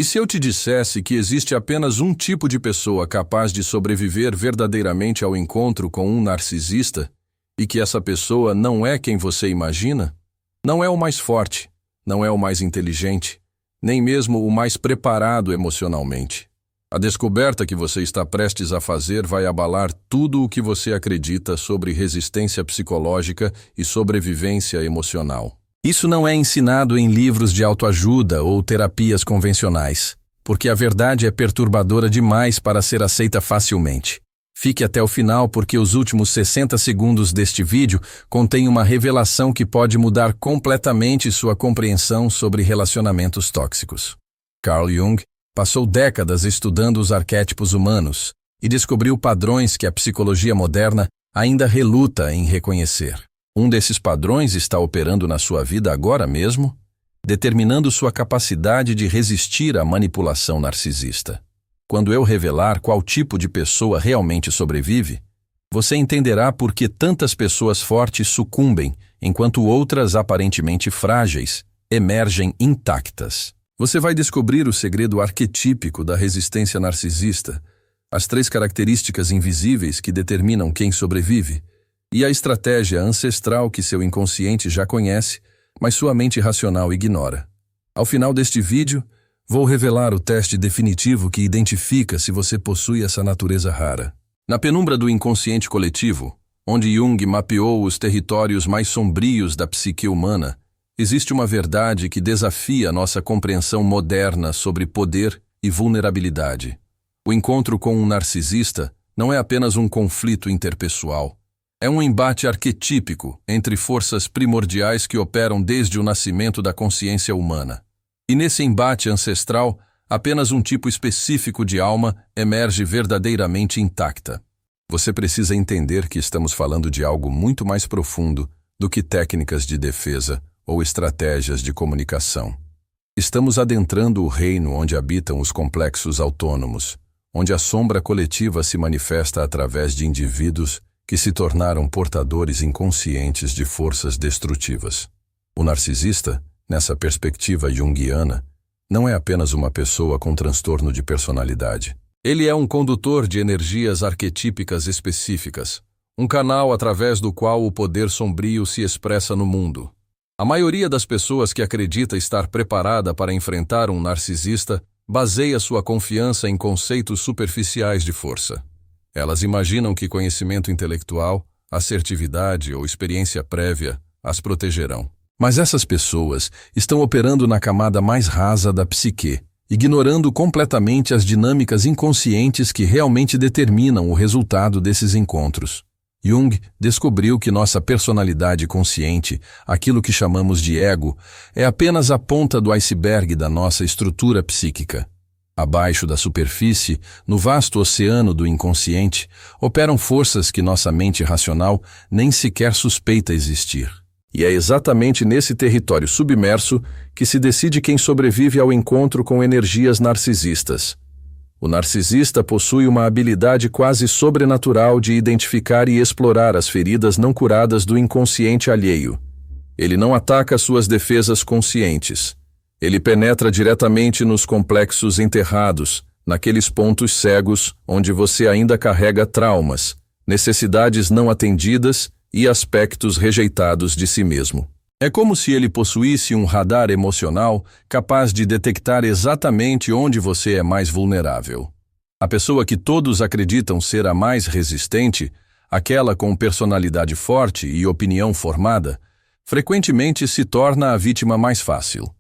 E se eu te dissesse que existe apenas um tipo de pessoa capaz de sobreviver verdadeiramente ao encontro com um narcisista, e que essa pessoa não é quem você imagina? Não é o mais forte, não é o mais inteligente, nem mesmo o mais preparado emocionalmente. A descoberta que você está prestes a fazer vai abalar tudo o que você acredita sobre resistência psicológica e sobrevivência emocional. Isso não é ensinado em livros de autoajuda ou terapias convencionais, porque a verdade é perturbadora demais para ser aceita facilmente. Fique até o final porque os últimos 60 segundos deste vídeo contêm uma revelação que pode mudar completamente sua compreensão sobre relacionamentos tóxicos. Carl Jung passou décadas estudando os arquétipos humanos e descobriu padrões que a psicologia moderna ainda reluta em reconhecer. Um desses padrões está operando na sua vida agora mesmo, determinando sua capacidade de resistir à manipulação narcisista. Quando eu revelar qual tipo de pessoa realmente sobrevive, você entenderá por que tantas pessoas fortes sucumbem, enquanto outras aparentemente frágeis emergem intactas. Você vai descobrir o segredo arquetípico da resistência narcisista, as 3 características invisíveis que determinam quem sobrevive, e a estratégia ancestral que seu inconsciente já conhece, mas sua mente racional ignora. Ao final deste vídeo, vou revelar o teste definitivo que identifica se você possui essa natureza rara. Na penumbra do inconsciente coletivo, onde Jung mapeou os territórios mais sombrios da psique humana, existe uma verdade que desafia nossa compreensão moderna sobre poder e vulnerabilidade. O encontro com um narcisista não é apenas um conflito interpessoal. É um embate arquetípico entre forças primordiais que operam desde o nascimento da consciência humana. E nesse embate ancestral, apenas um tipo específico de alma emerge verdadeiramente intacta. Você precisa entender que estamos falando de algo muito mais profundo do que técnicas de defesa ou estratégias de comunicação. Estamos adentrando o reino onde habitam os complexos autônomos, onde a sombra coletiva se manifesta através de indivíduos que se tornaram portadores inconscientes de forças destrutivas. O narcisista, nessa perspectiva junguiana, não é apenas uma pessoa com transtorno de personalidade. Ele é um condutor de energias arquetípicas específicas, um canal através do qual o poder sombrio se expressa no mundo. A maioria das pessoas que acredita estar preparada para enfrentar um narcisista baseia sua confiança em conceitos superficiais de força. Elas imaginam que conhecimento intelectual, assertividade ou experiência prévia as protegerão. Mas essas pessoas estão operando na camada mais rasa da psique, ignorando completamente as dinâmicas inconscientes que realmente determinam o resultado desses encontros. Jung descobriu que nossa personalidade consciente, aquilo que chamamos de ego, é apenas a ponta do iceberg da nossa estrutura psíquica. Abaixo da superfície, no vasto oceano do inconsciente, operam forças que nossa mente racional nem sequer suspeita existir. E é exatamente nesse território submerso que se decide quem sobrevive ao encontro com energias narcisistas. O narcisista possui uma habilidade quase sobrenatural de identificar e explorar as feridas não curadas do inconsciente alheio. Ele não ataca suas defesas conscientes. Ele penetra diretamente nos complexos enterrados, naqueles pontos cegos onde você ainda carrega traumas, necessidades não atendidas e aspectos rejeitados de si mesmo. É como se ele possuísse um radar emocional capaz de detectar exatamente onde você é mais vulnerável. A pessoa que todos acreditam ser a mais resistente, aquela com personalidade forte e opinião formada, frequentemente se torna a vítima mais fácil,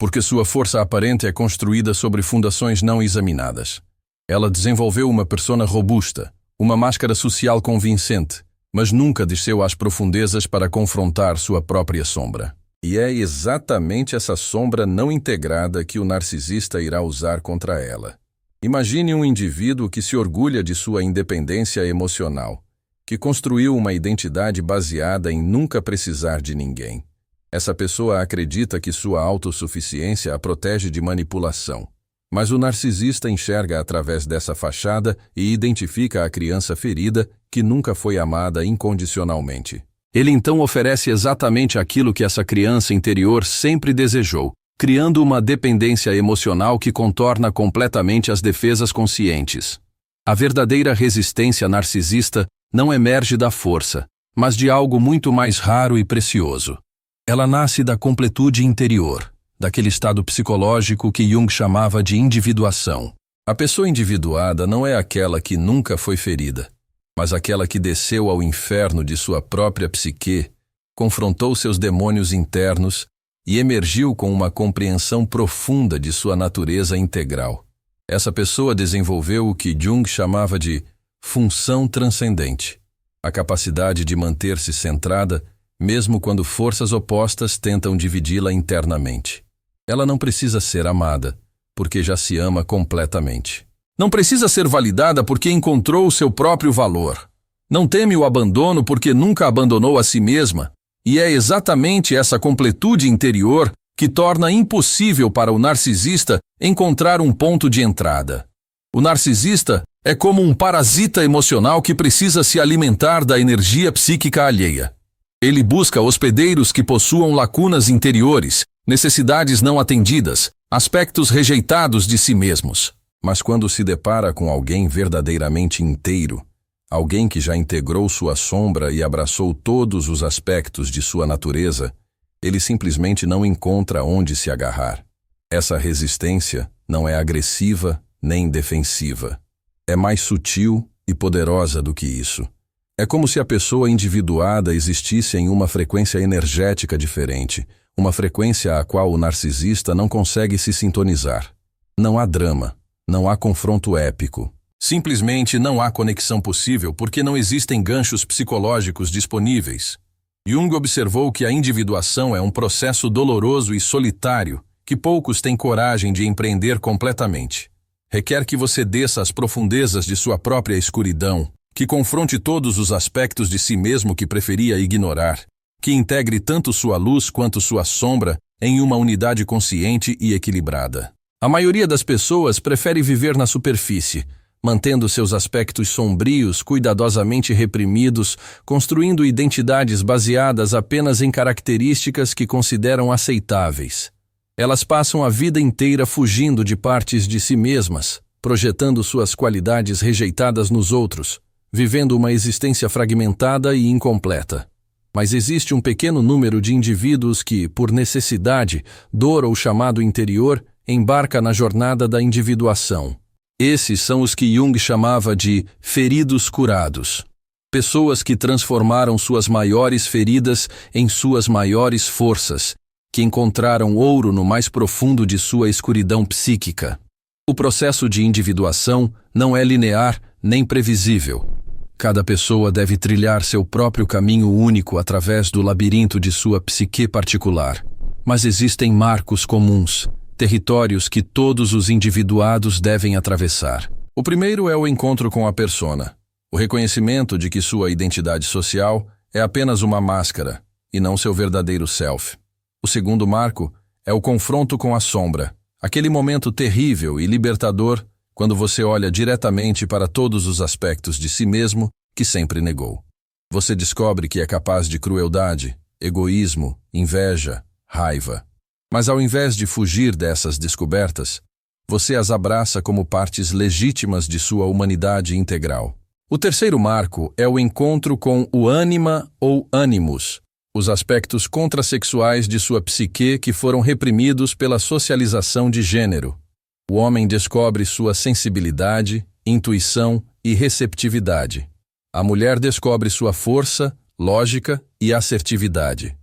porque sua força aparente é construída sobre fundações não examinadas. Ela desenvolveu uma persona robusta, uma máscara social convincente, mas nunca desceu às profundezas para confrontar sua própria sombra. E é exatamente essa sombra não integrada que o narcisista irá usar contra ela. Imagine um indivíduo que se orgulha de sua independência emocional, que construiu uma identidade baseada em nunca precisar de ninguém. Essa pessoa acredita que sua autossuficiência a protege de manipulação. Mas o narcisista enxerga através dessa fachada e identifica a criança ferida que nunca foi amada incondicionalmente. Ele então oferece exatamente aquilo que essa criança interior sempre desejou, criando uma dependência emocional que contorna completamente as defesas conscientes. A verdadeira resistência narcisista não emerge da força, mas de algo muito mais raro e precioso. Ela nasce da completude interior, daquele estado psicológico que Jung chamava de individuação. A pessoa individuada não é aquela que nunca foi ferida, mas aquela que desceu ao inferno de sua própria psique, confrontou seus demônios internos e emergiu com uma compreensão profunda de sua natureza integral. Essa pessoa desenvolveu o que Jung chamava de função transcendente, a capacidade de manter-se centrada mesmo quando forças opostas tentam dividi-la internamente. Ela não precisa ser amada, porque já se ama completamente. Não precisa ser validada porque encontrou o seu próprio valor. Não teme o abandono porque nunca abandonou a si mesma. E é exatamente essa completude interior que torna impossível para o narcisista encontrar um ponto de entrada. O narcisista é como um parasita emocional que precisa se alimentar da energia psíquica alheia. Ele busca hospedeiros que possuam lacunas interiores, necessidades não atendidas, aspectos rejeitados de si mesmos. Mas quando se depara com alguém verdadeiramente inteiro, alguém que já integrou sua sombra e abraçou todos os aspectos de sua natureza, ele simplesmente não encontra onde se agarrar. Essa resistência não é agressiva nem defensiva. É mais sutil e poderosa do que isso. É como se a pessoa individuada existisse em uma frequência energética diferente, uma frequência à qual o narcisista não consegue se sintonizar. Não há drama, não há confronto épico. Simplesmente não há conexão possível porque não existem ganchos psicológicos disponíveis. Jung observou que a individuação é um processo doloroso e solitário que poucos têm coragem de empreender completamente. Requer que você desça às profundezas de sua própria escuridão, que confronte todos os aspectos de si mesmo que preferia ignorar, que integre tanto sua luz quanto sua sombra em uma unidade consciente e equilibrada. A maioria das pessoas prefere viver na superfície, mantendo seus aspectos sombrios cuidadosamente reprimidos, construindo identidades baseadas apenas em características que consideram aceitáveis. Elas passam a vida inteira fugindo de partes de si mesmas, projetando suas qualidades rejeitadas nos outros, vivendo uma existência fragmentada e incompleta. Mas existe um pequeno número de indivíduos que, por necessidade, dor ou chamado interior, embarca na jornada da individuação. Esses são os que Jung chamava de feridos curados. Pessoas que transformaram suas maiores feridas em suas maiores forças, que encontraram ouro no mais profundo de sua escuridão psíquica. O processo de individuação não é linear nem previsível. Cada pessoa deve trilhar seu próprio caminho único através do labirinto de sua psique particular. Mas existem marcos comuns, territórios que todos os individuados devem atravessar. O primeiro é o encontro com a persona, o reconhecimento de que sua identidade social é apenas uma máscara e não seu verdadeiro self. O segundo marco é o confronto com a sombra, aquele momento terrível e libertador quando você olha diretamente para todos os aspectos de si mesmo que sempre negou. Você descobre que é capaz de crueldade, egoísmo, inveja, raiva. Mas ao invés de fugir dessas descobertas, você as abraça como partes legítimas de sua humanidade integral. O terceiro marco é o encontro com o ânima ou ânimos, os aspectos contrasexuais de sua psique que foram reprimidos pela socialização de gênero. O homem descobre sua sensibilidade, intuição e receptividade. A mulher descobre sua força, lógica e assertividade.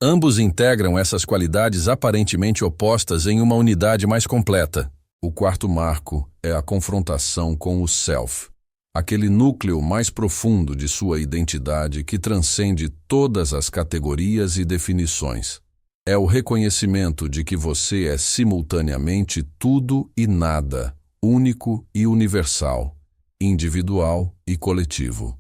Ambos integram essas qualidades aparentemente opostas em uma unidade mais completa. O quarto marco é a confrontação com o self, aquele núcleo mais profundo de sua identidade que transcende todas as categorias e definições. É o reconhecimento de que você é simultaneamente tudo e nada, único e universal, individual e coletivo.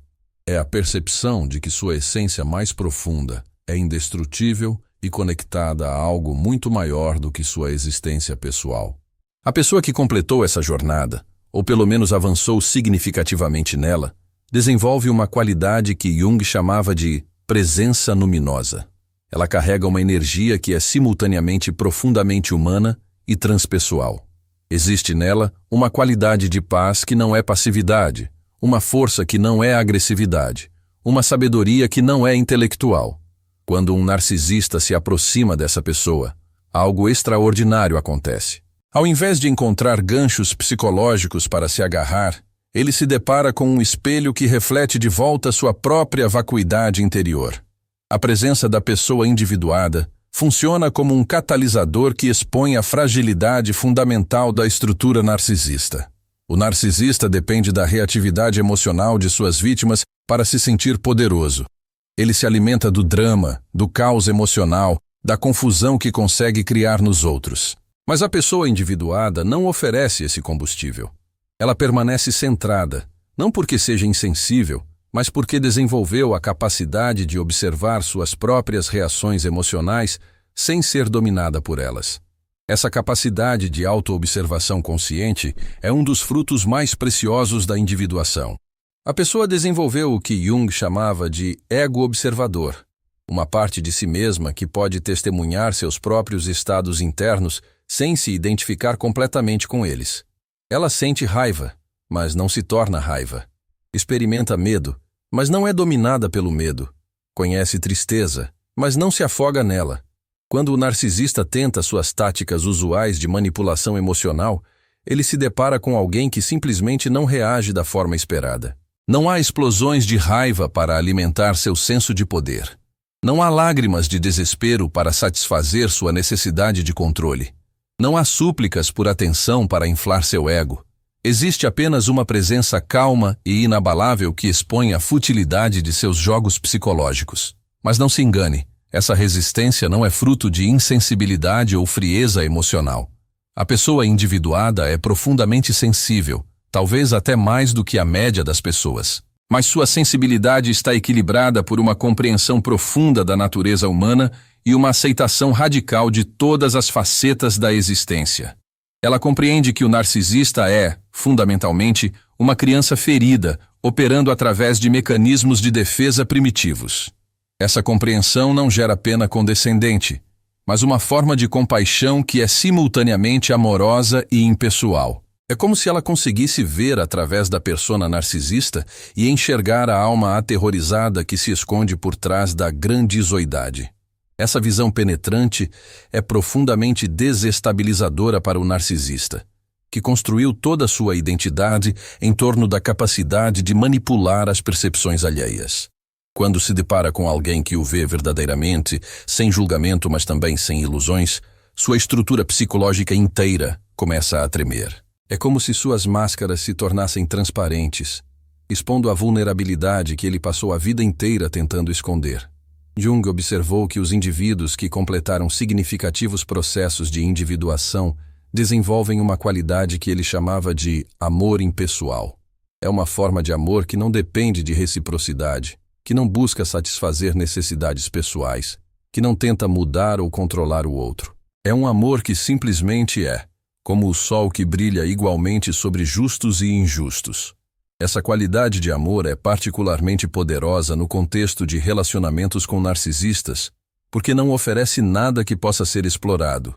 É a percepção de que sua essência mais profunda é indestrutível e conectada a algo muito maior do que sua existência pessoal. A pessoa que completou essa jornada, ou pelo menos avançou significativamente nela, desenvolve uma qualidade que Jung chamava de presença luminosa. Ela carrega uma energia que é simultaneamente profundamente humana e transpessoal. Existe nela uma qualidade de paz que não é passividade, uma força que não é agressividade, uma sabedoria que não é intelectual. Quando um narcisista se aproxima dessa pessoa, algo extraordinário acontece. Ao invés de encontrar ganchos psicológicos para se agarrar, ele se depara com um espelho que reflete de volta sua própria vacuidade interior. A presença da pessoa individuada funciona como um catalisador que expõe a fragilidade fundamental da estrutura narcisista. O narcisista depende da reatividade emocional de suas vítimas para se sentir poderoso. Ele se alimenta do drama, do caos emocional, da confusão que consegue criar nos outros. Mas a pessoa individuada não oferece esse combustível. Ela permanece centrada, não porque seja insensível, mas porque desenvolveu a capacidade de observar suas próprias reações emocionais sem ser dominada por elas. Essa capacidade de autoobservação consciente é um dos frutos mais preciosos da individuação. A pessoa desenvolveu o que Jung chamava de ego observador, uma parte de si mesma que pode testemunhar seus próprios estados internos sem se identificar completamente com eles. Ela sente raiva, mas não se torna raiva. Experimenta medo, mas não é dominada pelo medo. Conhece tristeza, mas não se afoga nela. Quando o narcisista tenta suas táticas usuais de manipulação emocional, ele se depara com alguém que simplesmente não reage da forma esperada. Não há explosões de raiva para alimentar seu senso de poder. Não há lágrimas de desespero para satisfazer sua necessidade de controle. Não há súplicas por atenção para inflar seu ego. Existe apenas uma presença calma e inabalável que expõe a futilidade de seus jogos psicológicos. Mas não se engane, essa resistência não é fruto de insensibilidade ou frieza emocional. A pessoa individuada é profundamente sensível, talvez até mais do que a média das pessoas. Mas sua sensibilidade está equilibrada por uma compreensão profunda da natureza humana e uma aceitação radical de todas as facetas da existência. Ela compreende que o narcisista é, fundamentalmente, uma criança ferida, operando através de mecanismos de defesa primitivos. Essa compreensão não gera pena condescendente, mas uma forma de compaixão que é simultaneamente amorosa e impessoal. É como se ela conseguisse ver através da persona narcisista e enxergar a alma aterrorizada que se esconde por trás da grandizoidade. Essa visão penetrante é profundamente desestabilizadora para o narcisista, que construiu toda a sua identidade em torno da capacidade de manipular as percepções alheias. Quando se depara com alguém que o vê verdadeiramente, sem julgamento, mas também sem ilusões, sua estrutura psicológica inteira começa a tremer. É como se suas máscaras se tornassem transparentes, expondo a vulnerabilidade que ele passou a vida inteira tentando esconder. Jung observou que os indivíduos que completaram significativos processos de individuação desenvolvem uma qualidade que ele chamava de amor impessoal. É uma forma de amor que não depende de reciprocidade, que não busca satisfazer necessidades pessoais, que não tenta mudar ou controlar o outro. É um amor que simplesmente é, como o sol que brilha igualmente sobre justos e injustos. Essa qualidade de amor é particularmente poderosa no contexto de relacionamentos com narcisistas, porque não oferece nada que possa ser explorado.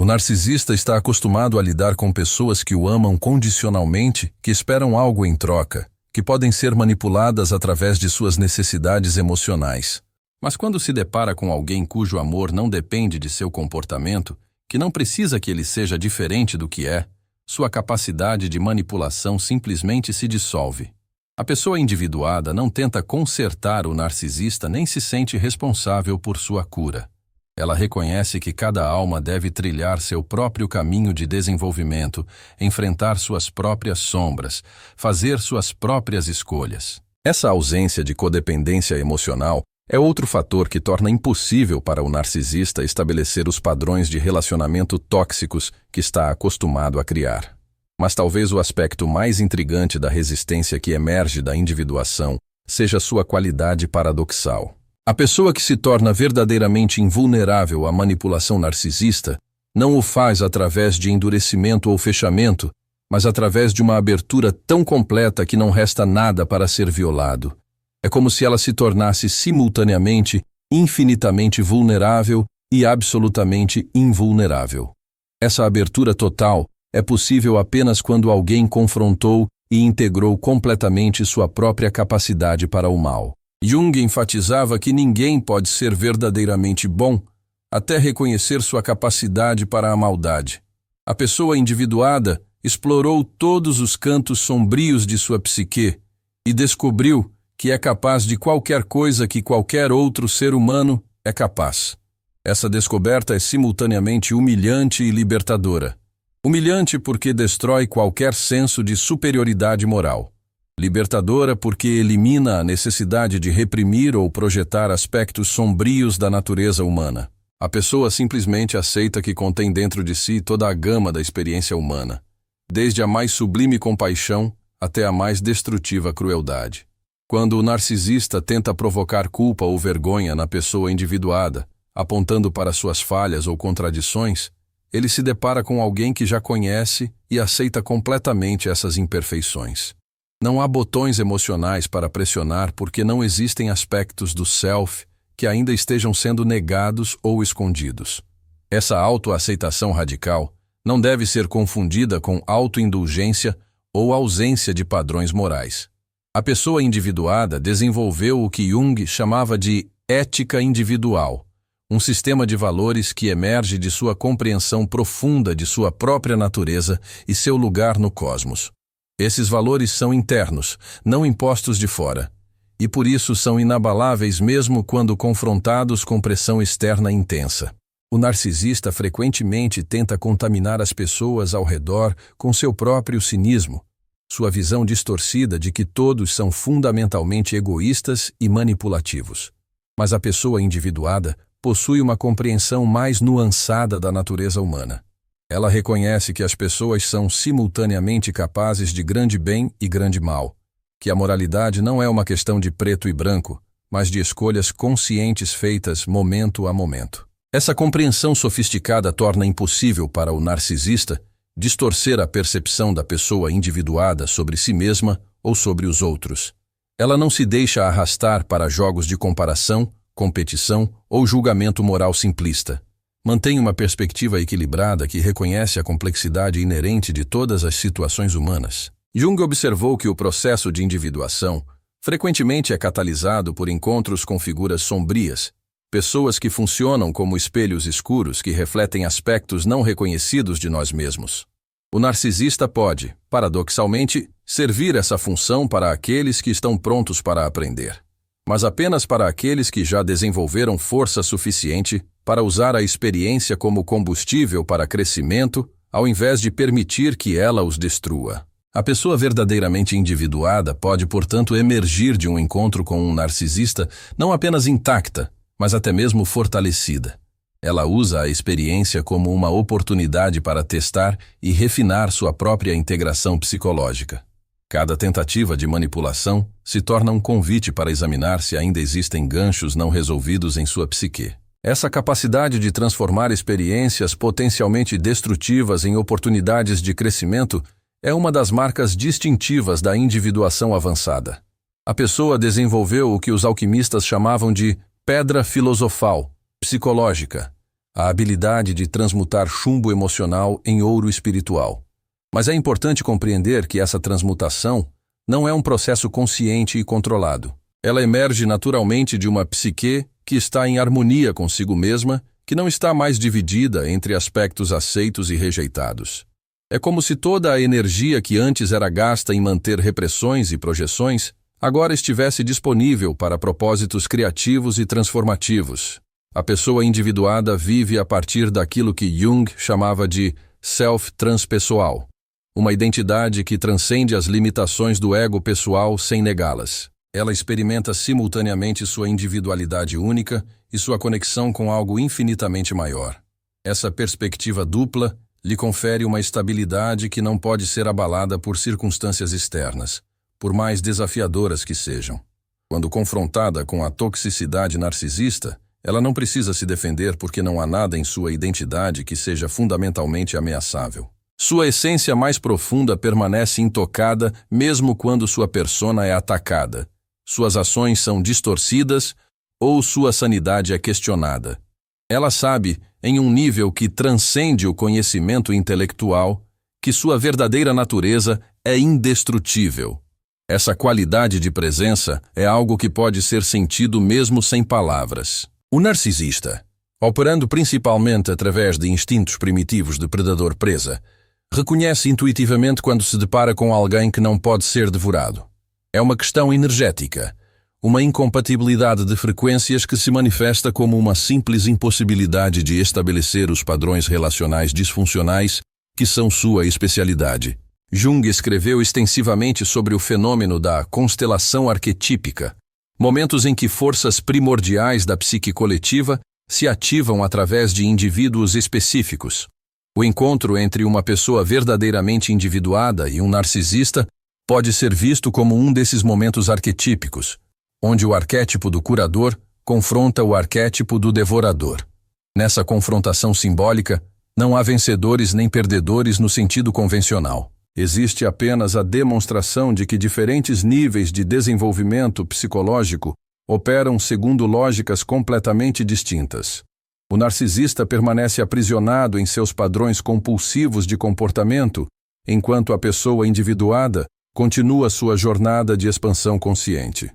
O narcisista está acostumado a lidar com pessoas que o amam condicionalmente, que esperam algo em troca, que podem ser manipuladas através de suas necessidades emocionais. Mas quando se depara com alguém cujo amor não depende de seu comportamento, que não precisa que ele seja diferente do que é, sua capacidade de manipulação simplesmente se dissolve. A pessoa individuada não tenta consertar o narcisista nem se sente responsável por sua cura. Ela reconhece que cada alma deve trilhar seu próprio caminho de desenvolvimento, enfrentar suas próprias sombras, fazer suas próprias escolhas. Essa ausência de codependência emocional é outro fator que torna impossível para o narcisista estabelecer os padrões de relacionamento tóxicos que está acostumado a criar. Mas talvez o aspecto mais intrigante da resistência que emerge da individuação seja sua qualidade paradoxal. A pessoa que se torna verdadeiramente invulnerável à manipulação narcisista não o faz através de endurecimento ou fechamento, mas através de uma abertura tão completa que não resta nada para ser violado. É como se ela se tornasse simultaneamente infinitamente vulnerável e absolutamente invulnerável. Essa abertura total é possível apenas quando alguém confrontou e integrou completamente sua própria capacidade para o mal. Jung enfatizava que ninguém pode ser verdadeiramente bom até reconhecer sua capacidade para a maldade. A pessoa individuada explorou todos os cantos sombrios de sua psique e descobriu que é capaz de qualquer coisa que qualquer outro ser humano é capaz. Essa descoberta é simultaneamente humilhante e libertadora. Humilhante porque destrói qualquer senso de superioridade moral. Libertadora porque elimina a necessidade de reprimir ou projetar aspectos sombrios da natureza humana. A pessoa simplesmente aceita que contém dentro de si toda a gama da experiência humana, desde a mais sublime compaixão até a mais destrutiva crueldade. Quando o narcisista tenta provocar culpa ou vergonha na pessoa individuada, apontando para suas falhas ou contradições, ele se depara com alguém que já conhece e aceita completamente essas imperfeições. Não há botões emocionais para pressionar porque não existem aspectos do self que ainda estejam sendo negados ou escondidos. Essa autoaceitação radical não deve ser confundida com autoindulgência ou ausência de padrões morais. A pessoa individuada desenvolveu o que Jung chamava de ética individual, um sistema de valores que emerge de sua compreensão profunda de sua própria natureza e seu lugar no cosmos. Esses valores são internos, não impostos de fora, e por isso são inabaláveis mesmo quando confrontados com pressão externa intensa. O narcisista frequentemente tenta contaminar as pessoas ao redor com seu próprio cinismo, sua visão distorcida de que todos são fundamentalmente egoístas e manipulativos. Mas a pessoa individuada possui uma compreensão mais nuançada da natureza humana. Ela reconhece que as pessoas são simultaneamente capazes de grande bem e grande mal, que a moralidade não é uma questão de preto e branco, mas de escolhas conscientes feitas momento a momento. Essa compreensão sofisticada torna impossível para o narcisista distorcer a percepção da pessoa individuada sobre si mesma ou sobre os outros. Ela não se deixa arrastar para jogos de comparação, competição ou julgamento moral simplista. Mantém uma perspectiva equilibrada que reconhece a complexidade inerente de todas as situações humanas. Jung observou que o processo de individuação frequentemente é catalisado por encontros com figuras sombrias, pessoas que funcionam como espelhos escuros que refletem aspectos não reconhecidos de nós mesmos. O narcisista pode, paradoxalmente, servir essa função para aqueles que estão prontos para aprender, mas apenas para aqueles que já desenvolveram força suficiente para usar a experiência como combustível para crescimento, ao invés de permitir que ela os destrua. A pessoa verdadeiramente individuada pode, portanto, emergir de um encontro com um narcisista não apenas intacta, mas até mesmo fortalecida. Ela usa a experiência como uma oportunidade para testar e refinar sua própria integração psicológica. Cada tentativa de manipulação se torna um convite para examinar se ainda existem ganchos não resolvidos em sua psique. Essa capacidade de transformar experiências potencialmente destrutivas em oportunidades de crescimento é uma das marcas distintivas da individuação avançada. A pessoa desenvolveu o que os alquimistas chamavam de pedra filosofal, psicológica, a habilidade de transmutar chumbo emocional em ouro espiritual. Mas é importante compreender que essa transmutação não é um processo consciente e controlado. Ela emerge naturalmente de uma psique que está em harmonia consigo mesma, que não está mais dividida entre aspectos aceitos e rejeitados. É como se toda a energia que antes era gasta em manter repressões e projeções, agora estivesse disponível para propósitos criativos e transformativos. A pessoa individuada vive a partir daquilo que Jung chamava de self transpessoal, uma identidade que transcende as limitações do ego pessoal sem negá-las. Ela experimenta simultaneamente sua individualidade única e sua conexão com algo infinitamente maior. Essa perspectiva dupla lhe confere uma estabilidade que não pode ser abalada por circunstâncias externas, por mais desafiadoras que sejam. Quando confrontada com a toxicidade narcisista, ela não precisa se defender porque não há nada em sua identidade que seja fundamentalmente ameaçável. Sua essência mais profunda permanece intocada mesmo quando sua persona é atacada. Suas ações são distorcidas, ou sua sanidade é questionada. Ela sabe, em um nível que transcende o conhecimento intelectual, que sua verdadeira natureza é indestrutível. Essa qualidade de presença é algo que pode ser sentido mesmo sem palavras. O narcisista, operando principalmente através de instintos primitivos de predador-presa, reconhece intuitivamente quando se depara com alguém que não pode ser devorado. É uma questão energética, uma incompatibilidade de frequências que se manifesta como uma simples impossibilidade de estabelecer os padrões relacionais disfuncionais que são sua especialidade. Jung escreveu extensivamente sobre o fenômeno da constelação arquetípica, momentos em que forças primordiais da psique coletiva se ativam através de indivíduos específicos. O encontro entre uma pessoa verdadeiramente individuada e um narcisista pode ser visto como um desses momentos arquetípicos, onde o arquétipo do curador confronta o arquétipo do devorador. Nessa confrontação simbólica, não há vencedores nem perdedores no sentido convencional. Existe apenas a demonstração de que diferentes níveis de desenvolvimento psicológico operam segundo lógicas completamente distintas. O narcisista permanece aprisionado em seus padrões compulsivos de comportamento, enquanto a pessoa individuada continua sua jornada de expansão consciente.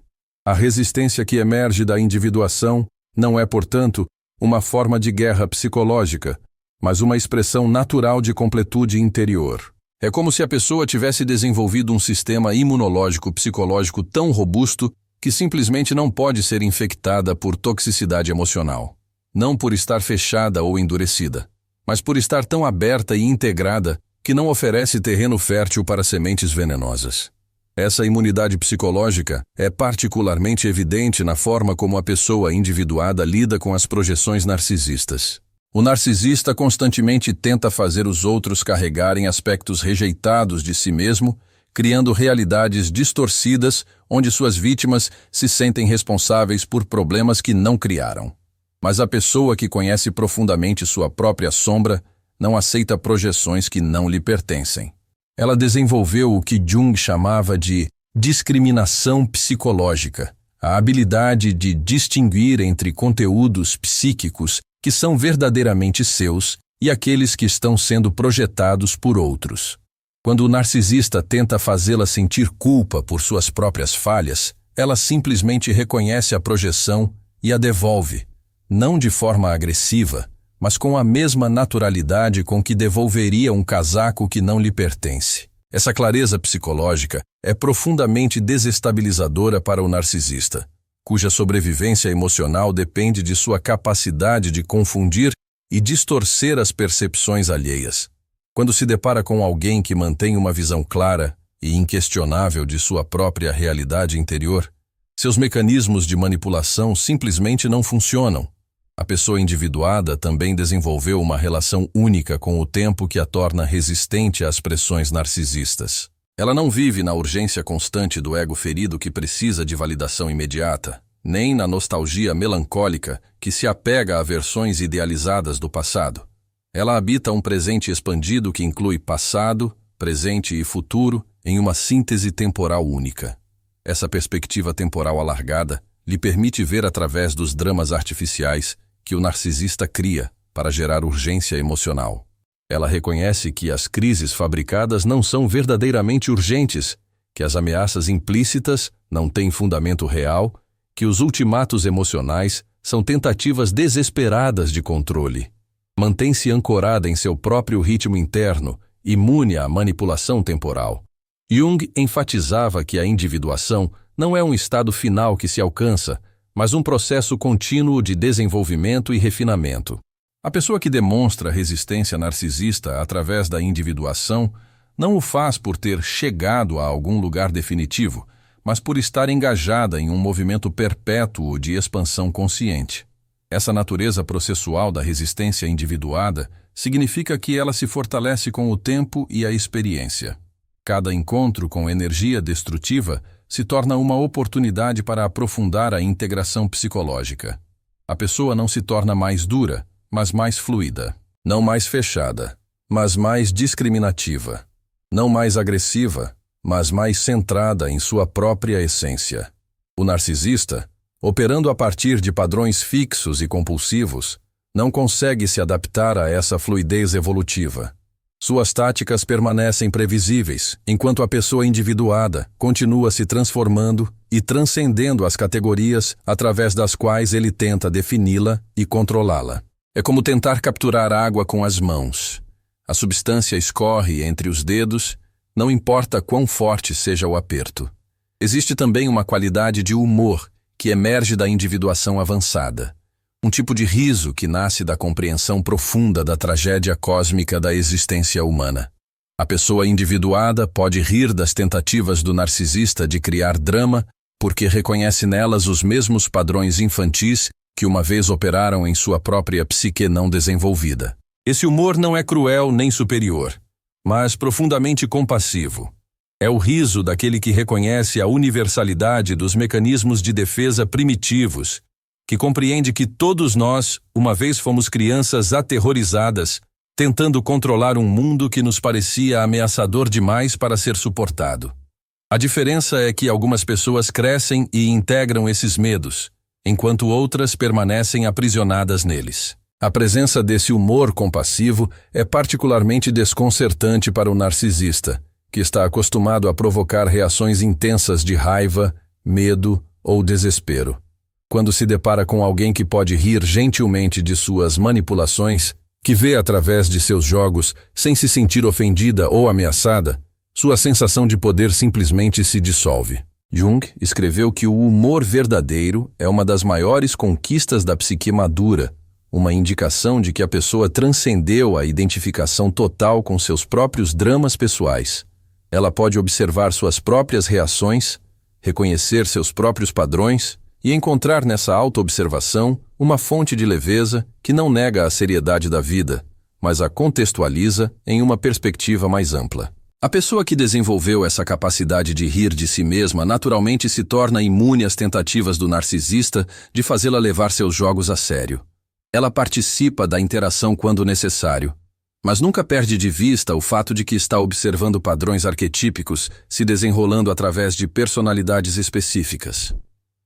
A resistência que emerge da individuação não é, portanto, uma forma de guerra psicológica, mas uma expressão natural de completude interior. É como se a pessoa tivesse desenvolvido um sistema imunológico psicológico tão robusto que simplesmente não pode ser infectada por toxicidade emocional. Não por estar fechada ou endurecida, mas por estar tão aberta e integrada que não oferece terreno fértil para sementes venenosas. Essa imunidade psicológica é particularmente evidente na forma como a pessoa individuada lida com as projeções narcisistas. O narcisista constantemente tenta fazer os outros carregarem aspectos rejeitados de si mesmo, criando realidades distorcidas onde suas vítimas se sentem responsáveis por problemas que não criaram. Mas a pessoa que conhece profundamente sua própria sombra não aceita projeções que não lhe pertencem. Ela desenvolveu o que Jung chamava de discriminação psicológica, a habilidade de distinguir entre conteúdos psíquicos que são verdadeiramente seus e aqueles que estão sendo projetados por outros. Quando o narcisista tenta fazê-la sentir culpa por suas próprias falhas, ela simplesmente reconhece a projeção e a devolve, não de forma agressiva, mas com a mesma naturalidade com que devolveria um casaco que não lhe pertence. Essa clareza psicológica é profundamente desestabilizadora para o narcisista, cuja sobrevivência emocional depende de sua capacidade de confundir e distorcer as percepções alheias. Quando se depara com alguém que mantém uma visão clara e inquestionável de sua própria realidade interior, seus mecanismos de manipulação simplesmente não funcionam. A pessoa individuada também desenvolveu uma relação única com o tempo que a torna resistente às pressões narcisistas. Ela não vive na urgência constante do ego ferido que precisa de validação imediata, nem na nostalgia melancólica que se apega a versões idealizadas do passado. Ela habita um presente expandido que inclui passado, presente e futuro em uma síntese temporal única. Essa perspectiva temporal alargada lhe permite ver através dos dramas artificiais que o narcisista cria para gerar urgência emocional. Ela reconhece que as crises fabricadas não são verdadeiramente urgentes, que as ameaças implícitas não têm fundamento real, que os ultimatos emocionais são tentativas desesperadas de controle. Mantém-se ancorada em seu próprio ritmo interno, imune à manipulação temporal. Jung enfatizava que a individuação não é um estado final que se alcança, mas um processo contínuo de desenvolvimento e refinamento. A pessoa que demonstra resistência narcisista através da individuação não o faz por ter chegado a algum lugar definitivo, mas por estar engajada em um movimento perpétuo de expansão consciente. Essa natureza processual da resistência individuada significa que ela se fortalece com o tempo e a experiência. Cada encontro com energia destrutiva se torna uma oportunidade para aprofundar a integração psicológica. A pessoa não se torna mais dura, mas mais fluida. Não mais fechada, mas mais discriminativa. Não mais agressiva, mas mais centrada em sua própria essência. O narcisista, operando a partir de padrões fixos e compulsivos, não consegue se adaptar a essa fluidez evolutiva. Suas táticas permanecem previsíveis, enquanto a pessoa individuada continua se transformando e transcendendo as categorias através das quais ele tenta defini-la e controlá-la. É como tentar capturar água com as mãos. A substância escorre entre os dedos, não importa quão forte seja o aperto. Existe também uma qualidade de humor que emerge da individuação avançada. Um tipo de riso que nasce da compreensão profunda da tragédia cósmica da existência humana. A pessoa individuada pode rir das tentativas do narcisista de criar drama porque reconhece nelas os mesmos padrões infantis que uma vez operaram em sua própria psique não desenvolvida. Esse humor não é cruel nem superior, mas profundamente compassivo. É o riso daquele que reconhece a universalidade dos mecanismos de defesa primitivos, que compreende que todos nós, uma vez fomos crianças aterrorizadas, tentando controlar um mundo que nos parecia ameaçador demais para ser suportado. A diferença é que algumas pessoas crescem e integram esses medos, enquanto outras permanecem aprisionadas neles. A presença desse humor compassivo é particularmente desconcertante para o narcisista, que está acostumado a provocar reações intensas de raiva, medo ou desespero. Quando se depara com alguém que pode rir gentilmente de suas manipulações, que vê através de seus jogos sem se sentir ofendida ou ameaçada, sua sensação de poder simplesmente se dissolve. Jung escreveu que o humor verdadeiro é uma das maiores conquistas da psique madura, uma indicação de que a pessoa transcendeu a identificação total com seus próprios dramas pessoais. Ela pode observar suas próprias reações, reconhecer seus próprios padrões e encontrar nessa autoobservação uma fonte de leveza que não nega a seriedade da vida, mas a contextualiza em uma perspectiva mais ampla. A pessoa que desenvolveu essa capacidade de rir de si mesma naturalmente se torna imune às tentativas do narcisista de fazê-la levar seus jogos a sério. Ela participa da interação quando necessário, mas nunca perde de vista o fato de que está observando padrões arquetípicos se desenrolando através de personalidades específicas.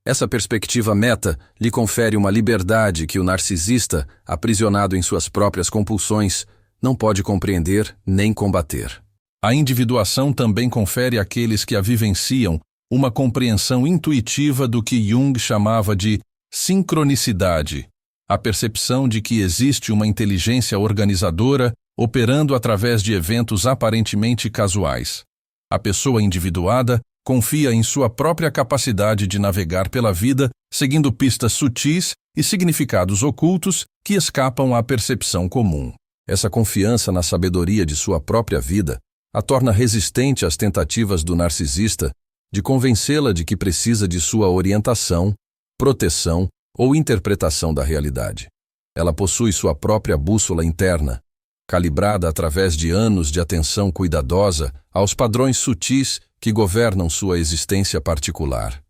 Essa perspectiva meta lhe confere uma liberdade que o narcisista, aprisionado em suas próprias compulsões, não pode compreender nem combater. A individuação também confere àqueles que a vivenciam uma compreensão intuitiva do que Jung chamava de sincronicidade, a percepção de que existe uma inteligência organizadora operando através de eventos aparentemente casuais. A pessoa individuada confia em sua própria capacidade de navegar pela vida, seguindo pistas sutis e significados ocultos que escapam à percepção comum. Essa confiança na sabedoria de sua própria vida a torna resistente às tentativas do narcisista de convencê-la de que precisa de sua orientação, proteção ou interpretação da realidade. Ela possui sua própria bússola interna, calibrada através de anos de atenção cuidadosa aos padrões sutis que governam sua existência particular.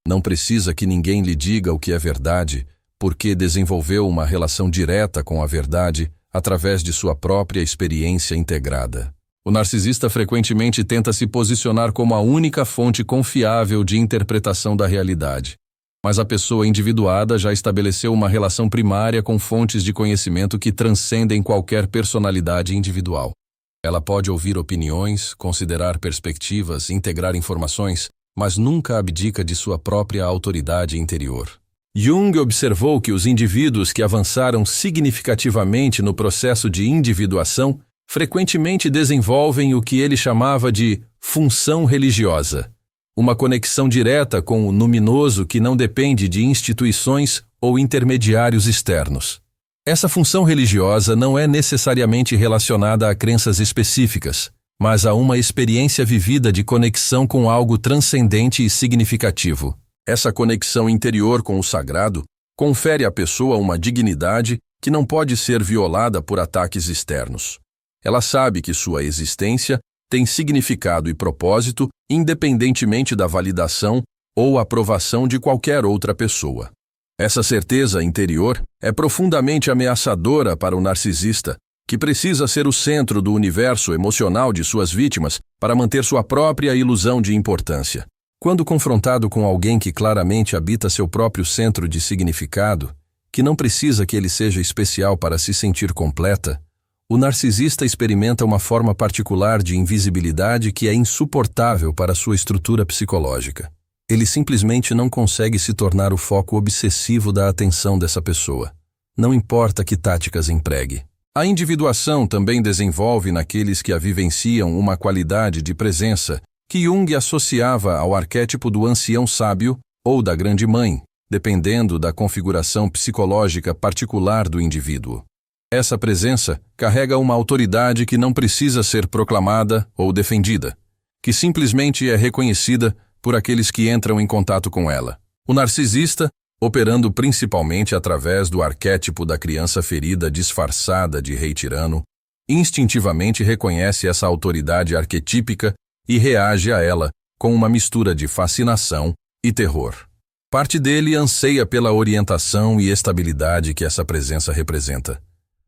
Não precisa que ninguém lhe diga o que é verdade, porque desenvolveu uma relação direta com a verdade através de sua própria experiência integrada. O narcisista frequentemente tenta se posicionar como a única fonte confiável de interpretação da realidade, mas a pessoa individuada já estabeleceu uma relação primária com fontes de conhecimento que transcendem qualquer personalidade individual. Ela pode ouvir opiniões, considerar perspectivas, integrar informações, mas nunca abdica de sua própria autoridade interior. Jung observou que os indivíduos que avançaram significativamente no processo de individuação frequentemente desenvolvem o que ele chamava de função religiosa, uma conexão direta com o luminoso que não depende de instituições ou intermediários externos. Essa função religiosa não é necessariamente relacionada a crenças específicas, mas a uma experiência vivida de conexão com algo transcendente e significativo. Essa conexão interior com o sagrado confere à pessoa uma dignidade que não pode ser violada por ataques externos. Ela sabe que sua existência tem significado e propósito independentemente da validação ou aprovação de qualquer outra pessoa. Essa certeza interior é profundamente ameaçadora para o narcisista, que precisa ser o centro do universo emocional de suas vítimas para manter sua própria ilusão de importância. Quando confrontado com alguém que claramente habita seu próprio centro de significado, que não precisa que ele seja especial para se sentir completa, o narcisista experimenta uma forma particular de invisibilidade que é insuportável para sua estrutura psicológica. Ele simplesmente não consegue se tornar o foco obsessivo da atenção dessa pessoa. Não importa que táticas empregue. A individuação também desenvolve naqueles que a vivenciam uma qualidade de presença que Jung associava ao arquétipo do ancião sábio ou da grande mãe, dependendo da configuração psicológica particular do indivíduo. Essa presença carrega uma autoridade que não precisa ser proclamada ou defendida, que simplesmente é reconhecida por aqueles que entram em contato com ela. O narcisista, operando principalmente através do arquétipo da criança ferida disfarçada de rei tirano, instintivamente reconhece essa autoridade arquetípica e reage a ela com uma mistura de fascinação e terror. Parte dele anseia pela orientação e estabilidade que essa presença representa,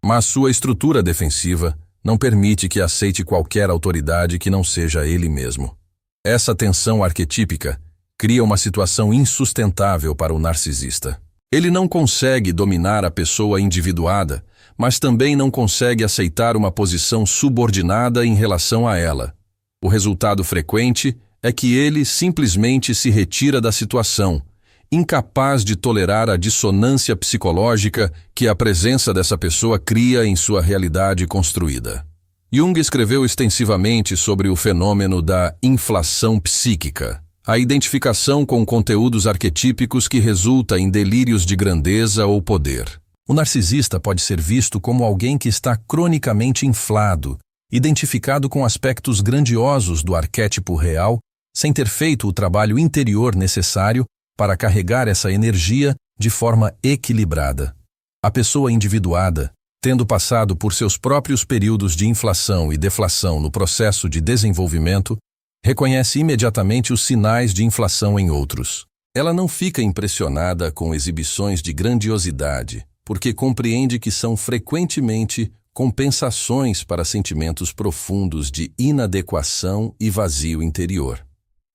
mas sua estrutura defensiva não permite que aceite qualquer autoridade que não seja ele mesmo. Essa tensão arquetípica cria uma situação insustentável para o narcisista. Ele não consegue dominar a pessoa individuada, mas também não consegue aceitar uma posição subordinada em relação a ela. O resultado frequente é que ele simplesmente se retira da situação, incapaz de tolerar a dissonância psicológica que a presença dessa pessoa cria em sua realidade construída. Jung escreveu extensivamente sobre o fenômeno da inflação psíquica, a identificação com conteúdos arquetípicos que resulta em delírios de grandeza ou poder. O narcisista pode ser visto como alguém que está cronicamente inflado, identificado com aspectos grandiosos do arquétipo real, sem ter feito o trabalho interior necessário para carregar essa energia de forma equilibrada. A pessoa individuada, tendo passado por seus próprios períodos de inflação e deflação no processo de desenvolvimento, reconhece imediatamente os sinais de inflação em outros. Ela não fica impressionada com exibições de grandiosidade, porque compreende que são frequentemente compensações para sentimentos profundos de inadequação e vazio interior.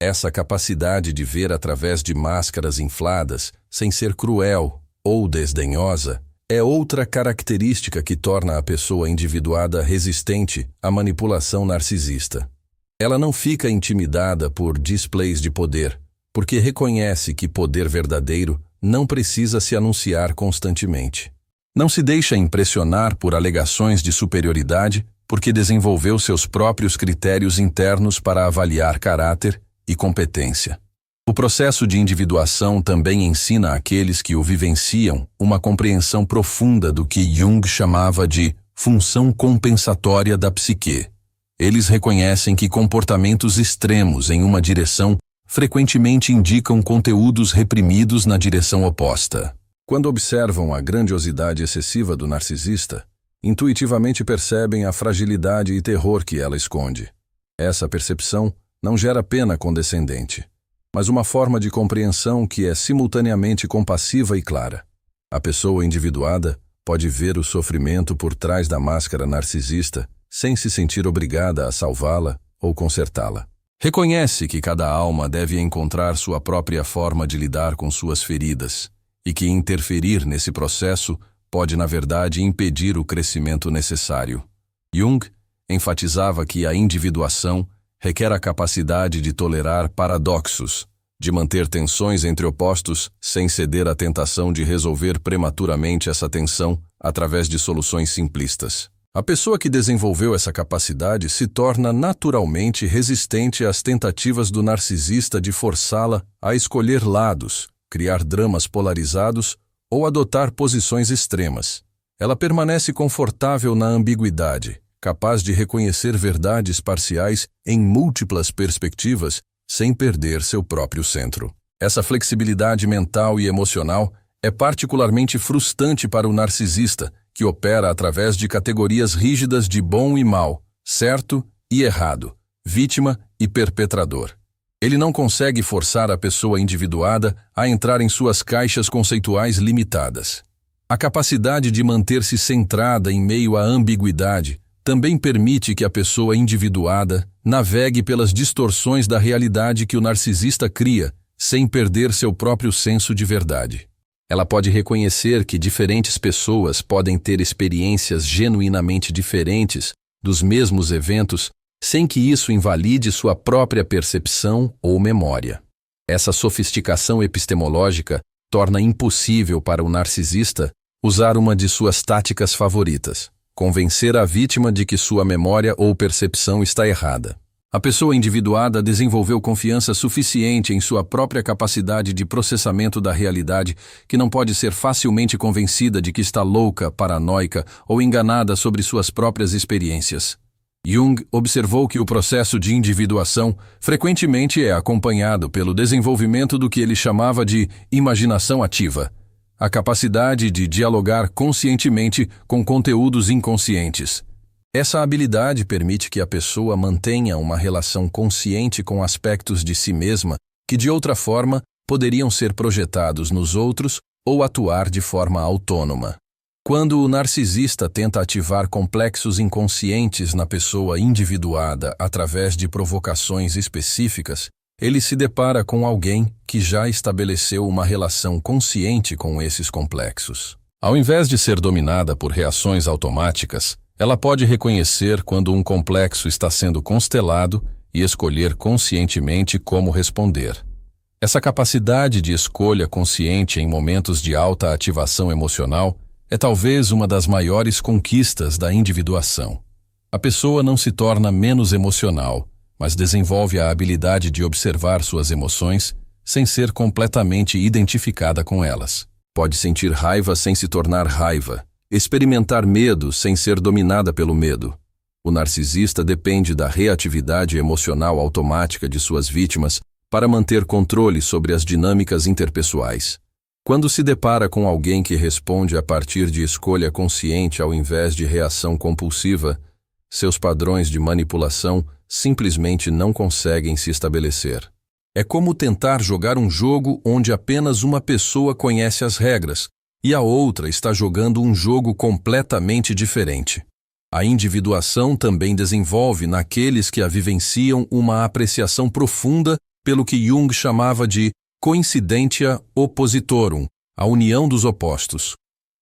Essa capacidade de ver através de máscaras infladas, sem ser cruel ou desdenhosa, é outra característica que torna a pessoa individuada resistente à manipulação narcisista. Ela não fica intimidada por displays de poder, porque reconhece que poder verdadeiro não precisa se anunciar constantemente. Não se deixa impressionar por alegações de superioridade, porque desenvolveu seus próprios critérios internos para avaliar caráter e competência. O processo de individuação também ensina àqueles que o vivenciam uma compreensão profunda do que Jung chamava de função compensatória da psique. Eles reconhecem que comportamentos extremos em uma direção frequentemente indicam conteúdos reprimidos na direção oposta. Quando observam a grandiosidade excessiva do narcisista, intuitivamente percebem a fragilidade e terror que ela esconde. Essa percepção não gera pena condescendente, mas uma forma de compreensão que é simultaneamente compassiva e clara. A pessoa individuada pode ver o sofrimento por trás da máscara narcisista sem se sentir obrigada a salvá-la ou consertá-la. Reconhece que cada alma deve encontrar sua própria forma de lidar com suas feridas, e que interferir nesse processo pode, na verdade, impedir o crescimento necessário. Jung enfatizava que a individuação requer a capacidade de tolerar paradoxos, de manter tensões entre opostos sem ceder à tentação de resolver prematuramente essa tensão através de soluções simplistas. A pessoa que desenvolveu essa capacidade se torna naturalmente resistente às tentativas do narcisista de forçá-la a escolher lados, criar dramas polarizados ou adotar posições extremas. Ela permanece confortável na ambiguidade, capaz de reconhecer verdades parciais em múltiplas perspectivas sem perder seu próprio centro. Essa flexibilidade mental e emocional é particularmente frustrante para o narcisista, que opera através de categorias rígidas de bom e mal, certo e errado, vítima e perpetrador. Ele não consegue forçar a pessoa individuada a entrar em suas caixas conceituais limitadas. A capacidade de manter-se centrada em meio à ambiguidade também permite que a pessoa individuada navegue pelas distorções da realidade que o narcisista cria, sem perder seu próprio senso de verdade. Ela pode reconhecer que diferentes pessoas podem ter experiências genuinamente diferentes dos mesmos eventos, sem que isso invalide sua própria percepção ou memória. Essa sofisticação epistemológica torna impossível para o narcisista usar uma de suas táticas favoritas: convencer a vítima de que sua memória ou percepção está errada. A pessoa individuada desenvolveu confiança suficiente em sua própria capacidade de processamento da realidade que não pode ser facilmente convencida de que está louca, paranoica ou enganada sobre suas próprias experiências. Jung observou que o processo de individuação frequentemente é acompanhado pelo desenvolvimento do que ele chamava de imaginação ativa, a capacidade de dialogar conscientemente com conteúdos inconscientes. Essa habilidade permite que a pessoa mantenha uma relação consciente com aspectos de si mesma que, de outra forma, poderiam ser projetados nos outros ou atuar de forma autônoma. Quando o narcisista tenta ativar complexos inconscientes na pessoa individuada através de provocações específicas, ele se depara com alguém que já estabeleceu uma relação consciente com esses complexos. Ao invés de ser dominada por reações automáticas, ela pode reconhecer quando um complexo está sendo constelado e escolher conscientemente como responder. Essa capacidade de escolha consciente em momentos de alta ativação emocional é talvez uma das maiores conquistas da individuação. A pessoa não se torna menos emocional, mas desenvolve a habilidade de observar suas emoções sem ser completamente identificada com elas. Pode sentir raiva sem se tornar raiva, experimentar medo sem ser dominada pelo medo. O narcisista depende da reatividade emocional automática de suas vítimas para manter controle sobre as dinâmicas interpessoais. Quando se depara com alguém que responde a partir de escolha consciente ao invés de reação compulsiva, seus padrões de manipulação simplesmente não conseguem se estabelecer. É como tentar jogar um jogo onde apenas uma pessoa conhece as regras e a outra está jogando um jogo completamente diferente. A individuação também desenvolve naqueles que a vivenciam uma apreciação profunda pelo que Jung chamava de coincidentia oppositorum, a união dos opostos.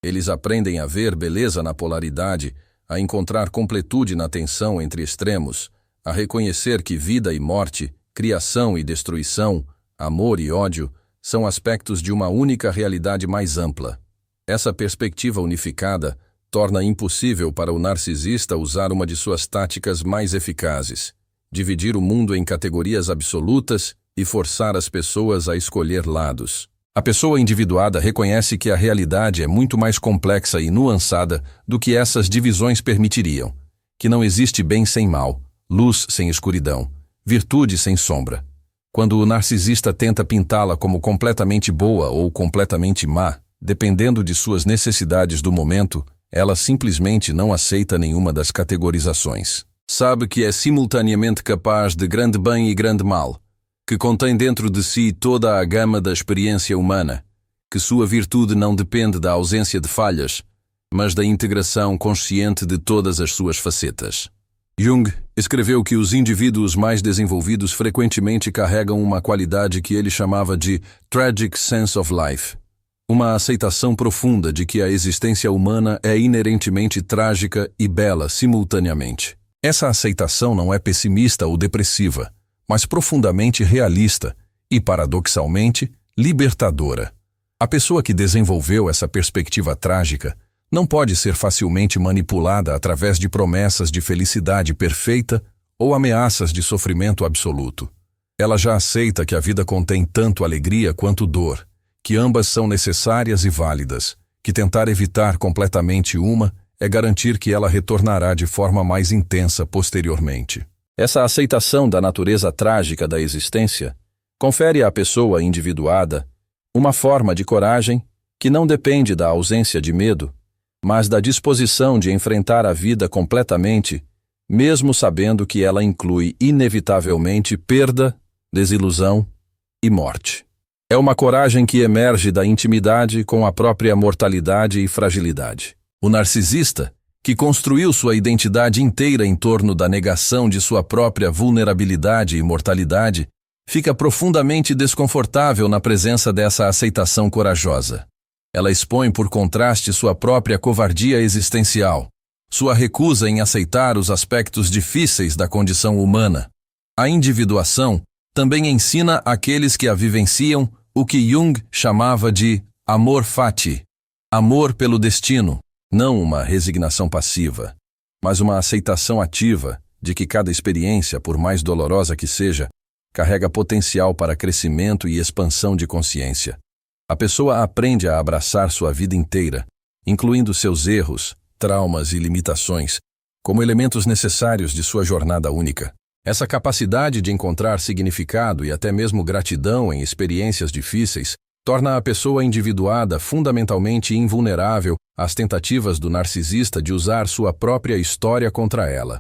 Eles aprendem a ver beleza na polaridade, a encontrar completude na tensão entre extremos, a reconhecer que vida e morte, criação e destruição, amor e ódio, são aspectos de uma única realidade mais ampla. Essa perspectiva unificada torna impossível para o narcisista usar uma de suas táticas mais eficazes: dividir o mundo em categorias absolutas e forçar as pessoas a escolher lados. A pessoa individuada reconhece que a realidade é muito mais complexa e nuançada do que essas divisões permitiriam, que não existe bem sem mal, luz sem escuridão, virtude sem sombra. Quando o narcisista tenta pintá-la como completamente boa ou completamente má, dependendo de suas necessidades do momento, ela simplesmente não aceita nenhuma das categorizações. Sabe que é simultaneamente capaz de grande bem e grande mal, que contém dentro de si toda a gama da experiência humana, que sua virtude não depende da ausência de falhas, mas da integração consciente de todas as suas facetas. Jung escreveu que os indivíduos mais desenvolvidos frequentemente carregam uma qualidade que ele chamava de tragic sense of life, uma aceitação profunda de que a existência humana é inerentemente trágica e bela simultaneamente. Essa aceitação não é pessimista ou depressiva, mas profundamente realista e, paradoxalmente, libertadora. A pessoa que desenvolveu essa perspectiva trágica não pode ser facilmente manipulada através de promessas de felicidade perfeita ou ameaças de sofrimento absoluto. Ela já aceita que a vida contém tanto alegria quanto dor, que ambas são necessárias e válidas, que tentar evitar completamente uma é garantir que ela retornará de forma mais intensa posteriormente. Essa aceitação da natureza trágica da existência confere à pessoa individuada uma forma de coragem que não depende da ausência de medo, mas da disposição de enfrentar a vida completamente, mesmo sabendo que ela inclui inevitavelmente perda, desilusão e morte. É uma coragem que emerge da intimidade com a própria mortalidade e fragilidade. O narcisista, que construiu sua identidade inteira em torno da negação de sua própria vulnerabilidade e mortalidade, fica profundamente desconfortável na presença dessa aceitação corajosa. Ela expõe, por contraste, sua própria covardia existencial, sua recusa em aceitar os aspectos difíceis da condição humana. A individuação também ensina àqueles que a vivenciam o que Jung chamava de amor fati, amor pelo destino, não uma resignação passiva, mas uma aceitação ativa de que cada experiência, por mais dolorosa que seja, carrega potencial para crescimento e expansão de consciência. A pessoa aprende a abraçar sua vida inteira, incluindo seus erros, traumas e limitações, como elementos necessários de sua jornada única. Essa capacidade de encontrar significado e até mesmo gratidão em experiências difíceis torna a pessoa individuada fundamentalmente invulnerável às tentativas do narcisista de usar sua própria história contra ela.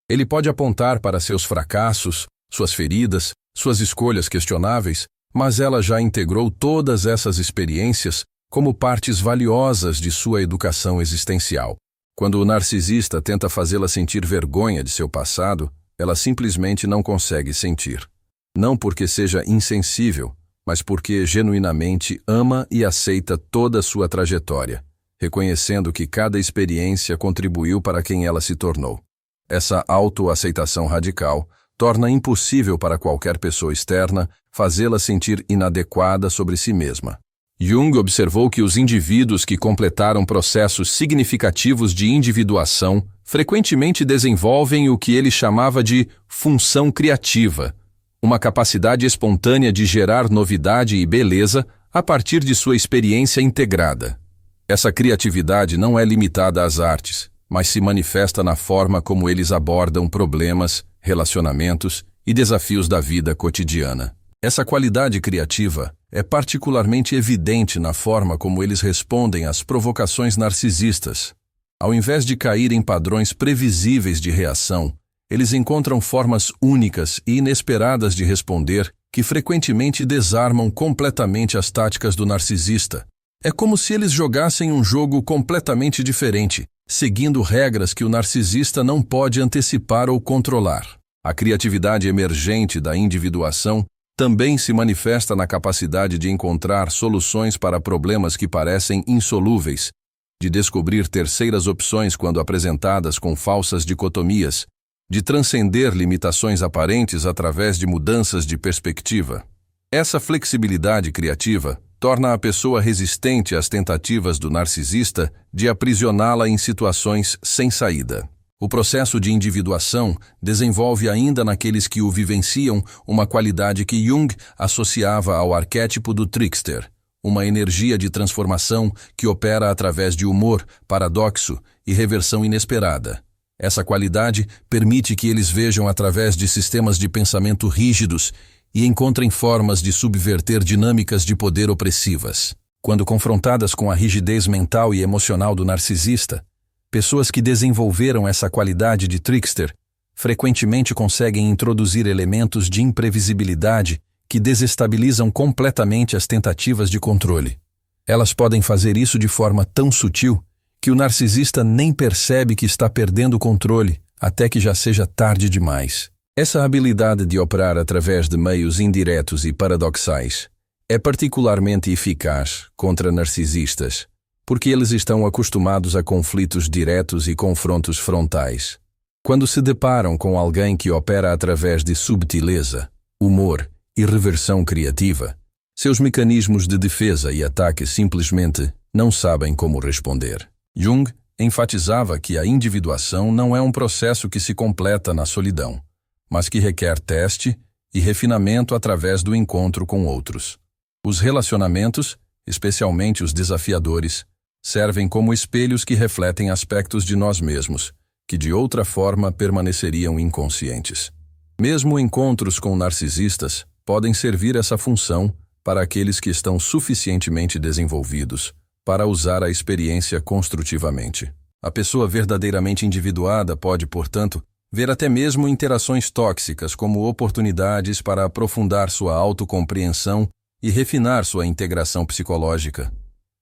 Ele pode apontar para seus fracassos, suas feridas, suas escolhas questionáveis, mas ela já integrou todas essas experiências como partes valiosas de sua educação existencial. Quando o narcisista tenta fazê-la sentir vergonha de seu passado, ela simplesmente não consegue sentir. Não porque seja insensível, mas porque genuinamente ama e aceita toda a sua trajetória, reconhecendo que cada experiência contribuiu para quem ela se tornou. Essa autoaceitação radical torna impossível para qualquer pessoa externa fazê-la sentir inadequada sobre si mesma. Jung observou que os indivíduos que completaram processos significativos de individuação frequentemente desenvolvem o que ele chamava de função criativa, uma capacidade espontânea de gerar novidade e beleza a partir de sua experiência integrada. Essa criatividade não é limitada às artes, mas se manifesta na forma como eles abordam problemas, relacionamentos e desafios da vida cotidiana. Essa qualidade criativa é particularmente evidente na forma como eles respondem às provocações narcisistas. Ao invés de cair em padrões previsíveis de reação, eles encontram formas únicas e inesperadas de responder que frequentemente desarmam completamente as táticas do narcisista. É como se eles jogassem um jogo completamente diferente, seguindo regras que o narcisista não pode antecipar ou controlar. A criatividade emergente da individuação também se manifesta na capacidade de encontrar soluções para problemas que parecem insolúveis, de descobrir terceiras opções quando apresentadas com falsas dicotomias, de transcender limitações aparentes através de mudanças de perspectiva. Essa flexibilidade criativa torna a pessoa resistente às tentativas do narcisista de aprisioná-la em situações sem saída. O processo de individuação desenvolve ainda naqueles que o vivenciam uma qualidade que Jung associava ao arquétipo do trickster, uma energia de transformação que opera através de humor, paradoxo e reversão inesperada. Essa qualidade permite que eles vejam através de sistemas de pensamento rígidos e encontrem formas de subverter dinâmicas de poder opressivas. Quando confrontadas com a rigidez mental e emocional do narcisista, pessoas que desenvolveram essa qualidade de trickster frequentemente conseguem introduzir elementos de imprevisibilidade que desestabilizam completamente as tentativas de controle. Elas podem fazer isso de forma tão sutil que o narcisista nem percebe que está perdendo o controle até que já seja tarde demais. Essa habilidade de operar através de meios indiretos e paradoxais é particularmente eficaz contra narcisistas, porque eles estão acostumados a conflitos diretos e confrontos frontais. Quando se deparam com alguém que opera através de subtileza, humor e reversão criativa, seus mecanismos de defesa e ataque simplesmente não sabem como responder. Jung enfatizava que a individuação não é um processo que se completa na solidão, mas que requer teste e refinamento através do encontro com outros. Os relacionamentos, especialmente os desafiadores, servem como espelhos que refletem aspectos de nós mesmos, que de outra forma permaneceriam inconscientes. Mesmo encontros com narcisistas podem servir essa função para aqueles que estão suficientemente desenvolvidos para usar a experiência construtivamente. A pessoa verdadeiramente individuada pode, portanto, ver até mesmo interações tóxicas como oportunidades para aprofundar sua autocompreensão e refinar sua integração psicológica.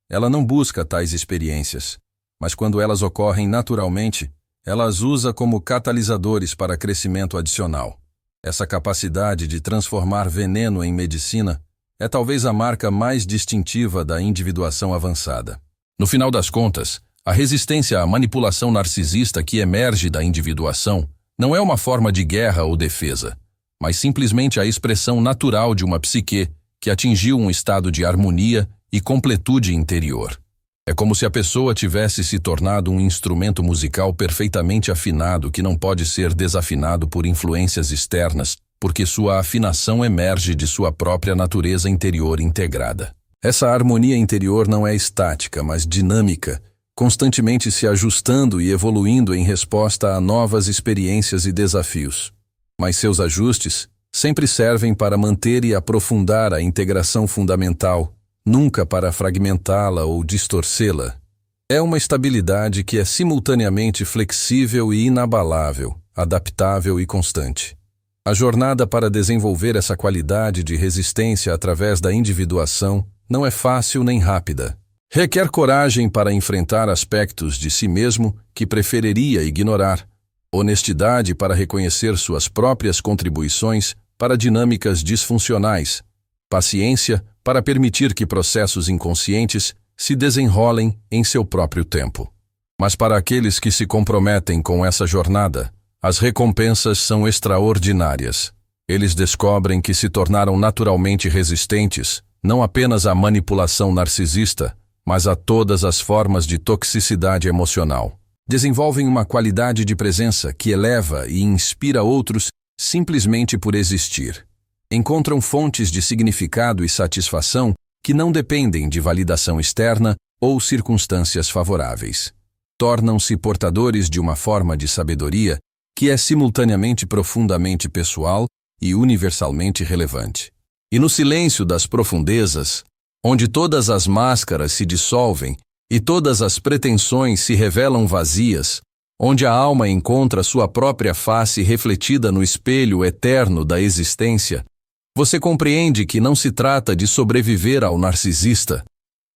Ela não busca tais experiências, mas quando elas ocorrem naturalmente, ela as usa como catalisadores para crescimento adicional. Essa capacidade de transformar veneno em medicina é talvez a marca mais distintiva da individuação avançada. No final das contas, a resistência à manipulação narcisista que emerge da individuação não é uma forma de guerra ou defesa, mas simplesmente a expressão natural de uma psique que atingiu um estado de harmonia e completude interior. É como se a pessoa tivesse se tornado um instrumento musical perfeitamente afinado que não pode ser desafinado por influências externas, porque sua afinação emerge de sua própria natureza interior integrada. Essa harmonia interior não é estática, mas dinâmica, constantemente se ajustando e evoluindo em resposta a novas experiências e desafios. Mas seus ajustes sempre servem para manter e aprofundar a integração fundamental, nunca para fragmentá-la ou distorcê-la. É uma estabilidade que é simultaneamente flexível e inabalável, adaptável e constante. A jornada para desenvolver essa qualidade de resistência através da individuação não é fácil nem rápida. Requer coragem para enfrentar aspectos de si mesmo que preferiria ignorar, honestidade para reconhecer suas próprias contribuições para dinâmicas disfuncionais, paciência para permitir que processos inconscientes se desenrolem em seu próprio tempo. Mas para aqueles que se comprometem com essa jornada, as recompensas são extraordinárias. Eles descobrem que se tornaram naturalmente resistentes, não apenas à manipulação narcisista, mas a todas as formas de toxicidade emocional. Desenvolvem uma qualidade de presença que eleva e inspira outros simplesmente por existir. Encontram fontes de significado e satisfação que não dependem de validação externa ou circunstâncias favoráveis. Tornam-se portadores de uma forma de sabedoria que é simultaneamente profundamente pessoal e universalmente relevante. E no silêncio das profundezas, onde todas as máscaras se dissolvem e todas as pretensões se revelam vazias, onde a alma encontra sua própria face refletida no espelho eterno da existência, você compreende que não se trata de sobreviver ao narcisista.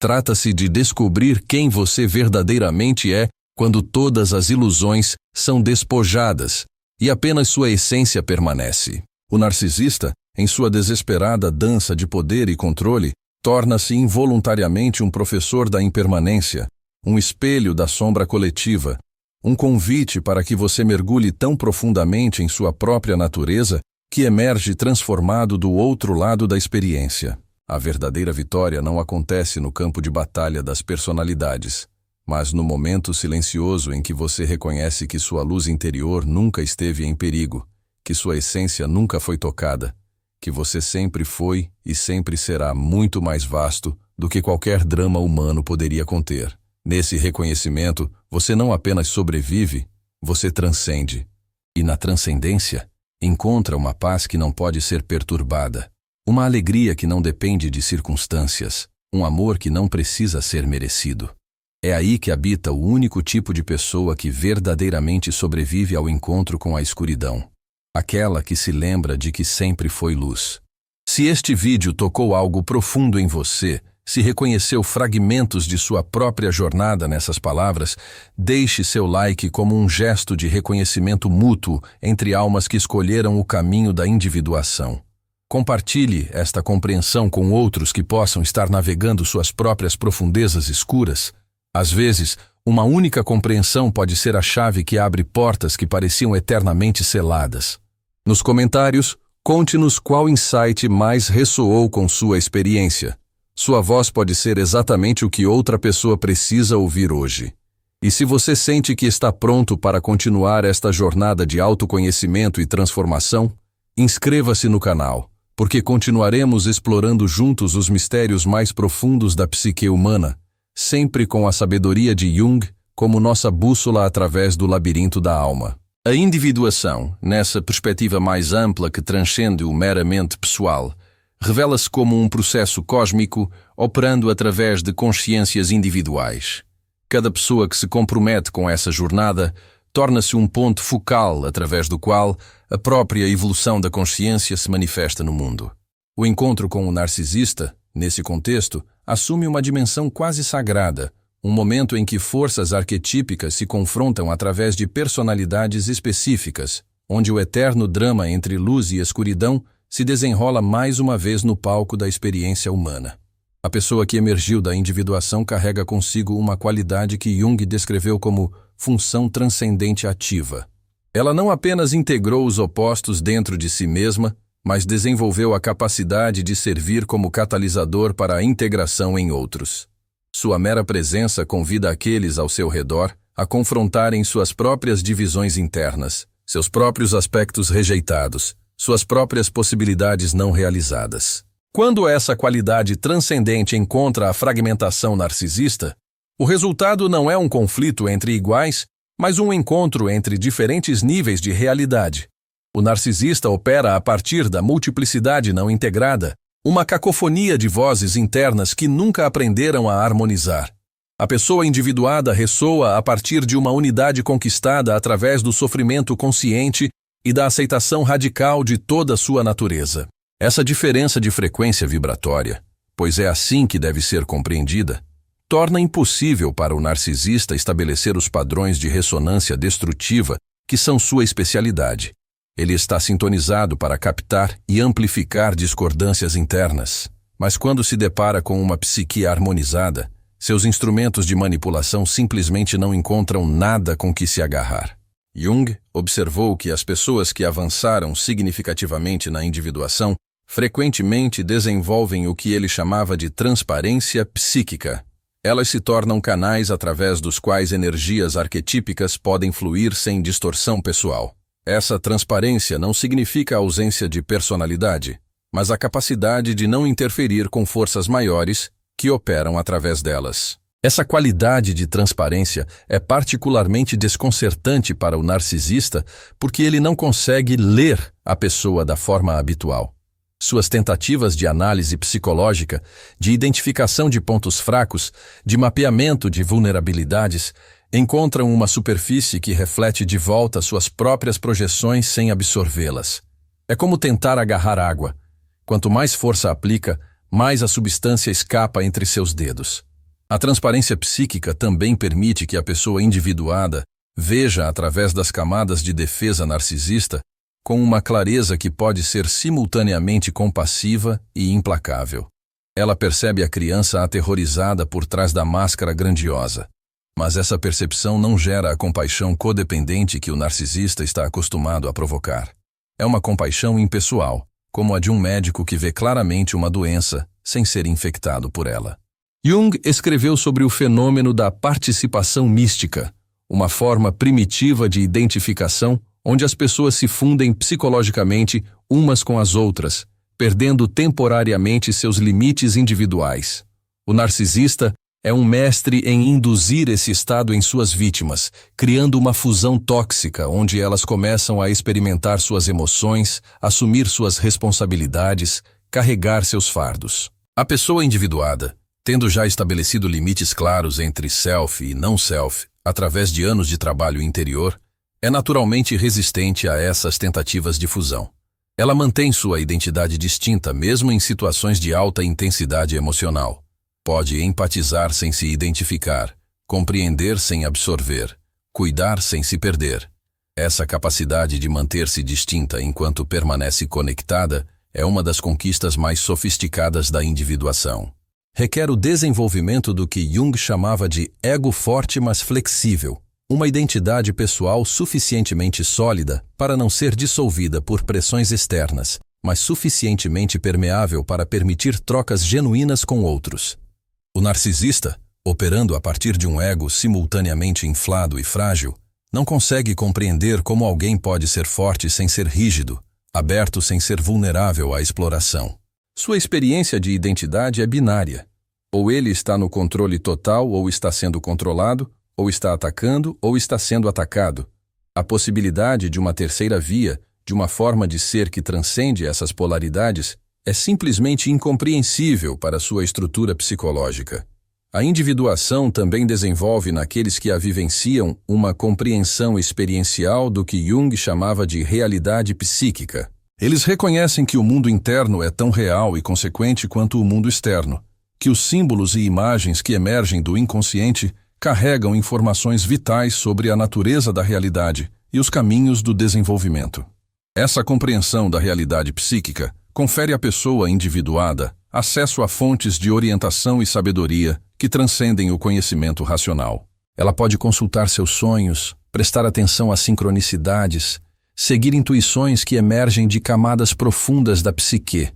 Trata-se de descobrir quem você verdadeiramente é quando todas as ilusões são despojadas e apenas sua essência permanece. O narcisista, em sua desesperada dança de poder e controle, torna-se involuntariamente um professor da impermanência, um espelho da sombra coletiva, um convite para que você mergulhe tão profundamente em sua própria natureza que emerge transformado do outro lado da experiência. A verdadeira vitória não acontece no campo de batalha das personalidades, mas no momento silencioso em que você reconhece que sua luz interior nunca esteve em perigo, que sua essência nunca foi tocada, que você sempre foi e sempre será muito mais vasto do que qualquer drama humano poderia conter. Nesse reconhecimento, você não apenas sobrevive, você transcende. E na transcendência, encontra uma paz que não pode ser perturbada, uma alegria que não depende de circunstâncias, um amor que não precisa ser merecido. É aí que habita o único tipo de pessoa que verdadeiramente sobrevive ao encontro com a escuridão, aquela que se lembra de que sempre foi luz. Se este vídeo tocou algo profundo em você, se reconheceu fragmentos de sua própria jornada nessas palavras, deixe seu like como um gesto de reconhecimento mútuo entre almas que escolheram o caminho da individuação. Compartilhe esta compreensão com outros que possam estar navegando suas próprias profundezas escuras. Às vezes, uma única compreensão pode ser a chave que abre portas que pareciam eternamente seladas. Nos comentários, conte-nos qual insight mais ressoou com sua experiência. Sua voz pode ser exatamente o que outra pessoa precisa ouvir hoje. E se você sente que está pronto para continuar esta jornada de autoconhecimento e transformação, inscreva-se no canal, porque continuaremos explorando juntos os mistérios mais profundos da psique humana, sempre com a sabedoria de Jung como nossa bússola através do labirinto da alma. A individuação, nessa perspectiva mais ampla que transcende o meramente pessoal, revela-se como um processo cósmico operando através de consciências individuais. Cada pessoa que se compromete com essa jornada torna-se um ponto focal através do qual a própria evolução da consciência se manifesta no mundo. O encontro com o narcisista, nesse contexto, assume uma dimensão quase sagrada, um momento em que forças arquetípicas se confrontam através de personalidades específicas, onde o eterno drama entre luz e escuridão se desenrola mais uma vez no palco da experiência humana. A pessoa que emergiu da individuação carrega consigo uma qualidade que Jung descreveu como função transcendente ativa. Ela não apenas integrou os opostos dentro de si mesma, mas desenvolveu a capacidade de servir como catalisador para a integração em outros. Sua mera presença convida aqueles ao seu redor a confrontarem suas próprias divisões internas, seus próprios aspectos rejeitados, suas próprias possibilidades não realizadas. Quando essa qualidade transcendente encontra a fragmentação narcisista, o resultado não é um conflito entre iguais, mas um encontro entre diferentes níveis de realidade. O narcisista opera a partir da multiplicidade não integrada, uma cacofonia de vozes internas que nunca aprenderam a harmonizar. A pessoa individuada ressoa a partir de uma unidade conquistada através do sofrimento consciente e da aceitação radical de toda sua natureza. Essa diferença de frequência vibratória, pois é assim que deve ser compreendida, torna impossível para o narcisista estabelecer os padrões de ressonância destrutiva que são sua especialidade. Ele está sintonizado para captar e amplificar discordâncias internas, mas quando se depara com uma psique harmonizada, seus instrumentos de manipulação simplesmente não encontram nada com que se agarrar. Jung observou que as pessoas que avançaram significativamente na individuação frequentemente desenvolvem o que ele chamava de transparência psíquica. Elas se tornam canais através dos quais energias arquetípicas podem fluir sem distorção pessoal. Essa transparência não significa a ausência de personalidade, mas a capacidade de não interferir com forças maiores que operam através delas. Essa qualidade de transparência é particularmente desconcertante para o narcisista porque ele não consegue ler a pessoa da forma habitual. Suas tentativas de análise psicológica, de identificação de pontos fracos, de mapeamento de vulnerabilidades, encontram uma superfície que reflete de volta suas próprias projeções sem absorvê-las. É como tentar agarrar água. Quanto mais força aplica, mais a substância escapa entre seus dedos. A transparência psíquica também permite que a pessoa individuada veja através das camadas de defesa narcisista com uma clareza que pode ser simultaneamente compassiva e implacável. Ela percebe a criança aterrorizada por trás da máscara grandiosa. Mas essa percepção não gera a compaixão codependente que o narcisista está acostumado a provocar. É uma compaixão impessoal, como a de um médico que vê claramente uma doença sem ser infectado por ela. Jung escreveu sobre o fenômeno da participação mística, uma forma primitiva de identificação onde as pessoas se fundem psicologicamente umas com as outras, perdendo temporariamente seus limites individuais. O narcisista é um mestre em induzir esse estado em suas vítimas, criando uma fusão tóxica onde elas começam a experimentar suas emoções, assumir suas responsabilidades, carregar seus fardos. A pessoa individuada, tendo já estabelecido limites claros entre self e não self, através de anos de trabalho interior, é naturalmente resistente a essas tentativas de fusão. Ela mantém sua identidade distinta mesmo em situações de alta intensidade emocional. Pode empatizar sem se identificar, compreender sem absorver, cuidar sem se perder. Essa capacidade de manter-se distinta enquanto permanece conectada é uma das conquistas mais sofisticadas da individuação. Requer o desenvolvimento do que Jung chamava de ego forte mas flexível, uma identidade pessoal suficientemente sólida para não ser dissolvida por pressões externas, mas suficientemente permeável para permitir trocas genuínas com outros. O narcisista, operando a partir de um ego simultaneamente inflado e frágil, não consegue compreender como alguém pode ser forte sem ser rígido, aberto sem ser vulnerável à exploração. Sua experiência de identidade é binária. Ou ele está no controle total ou está sendo controlado, ou está atacando ou está sendo atacado. A possibilidade de uma terceira via, de uma forma de ser que transcende essas polaridades, é simplesmente incompreensível para sua estrutura psicológica. A individuação também desenvolve naqueles que a vivenciam uma compreensão experiencial do que Jung chamava de realidade psíquica. Eles reconhecem que o mundo interno é tão real e consequente quanto o mundo externo, que os símbolos e imagens que emergem do inconsciente carregam informações vitais sobre a natureza da realidade e os caminhos do desenvolvimento. Essa compreensão da realidade psíquica confere à pessoa individuada acesso a fontes de orientação e sabedoria que transcendem o conhecimento racional. Ela pode consultar seus sonhos, prestar atenção às sincronicidades, seguir intuições que emergem de camadas profundas da psique.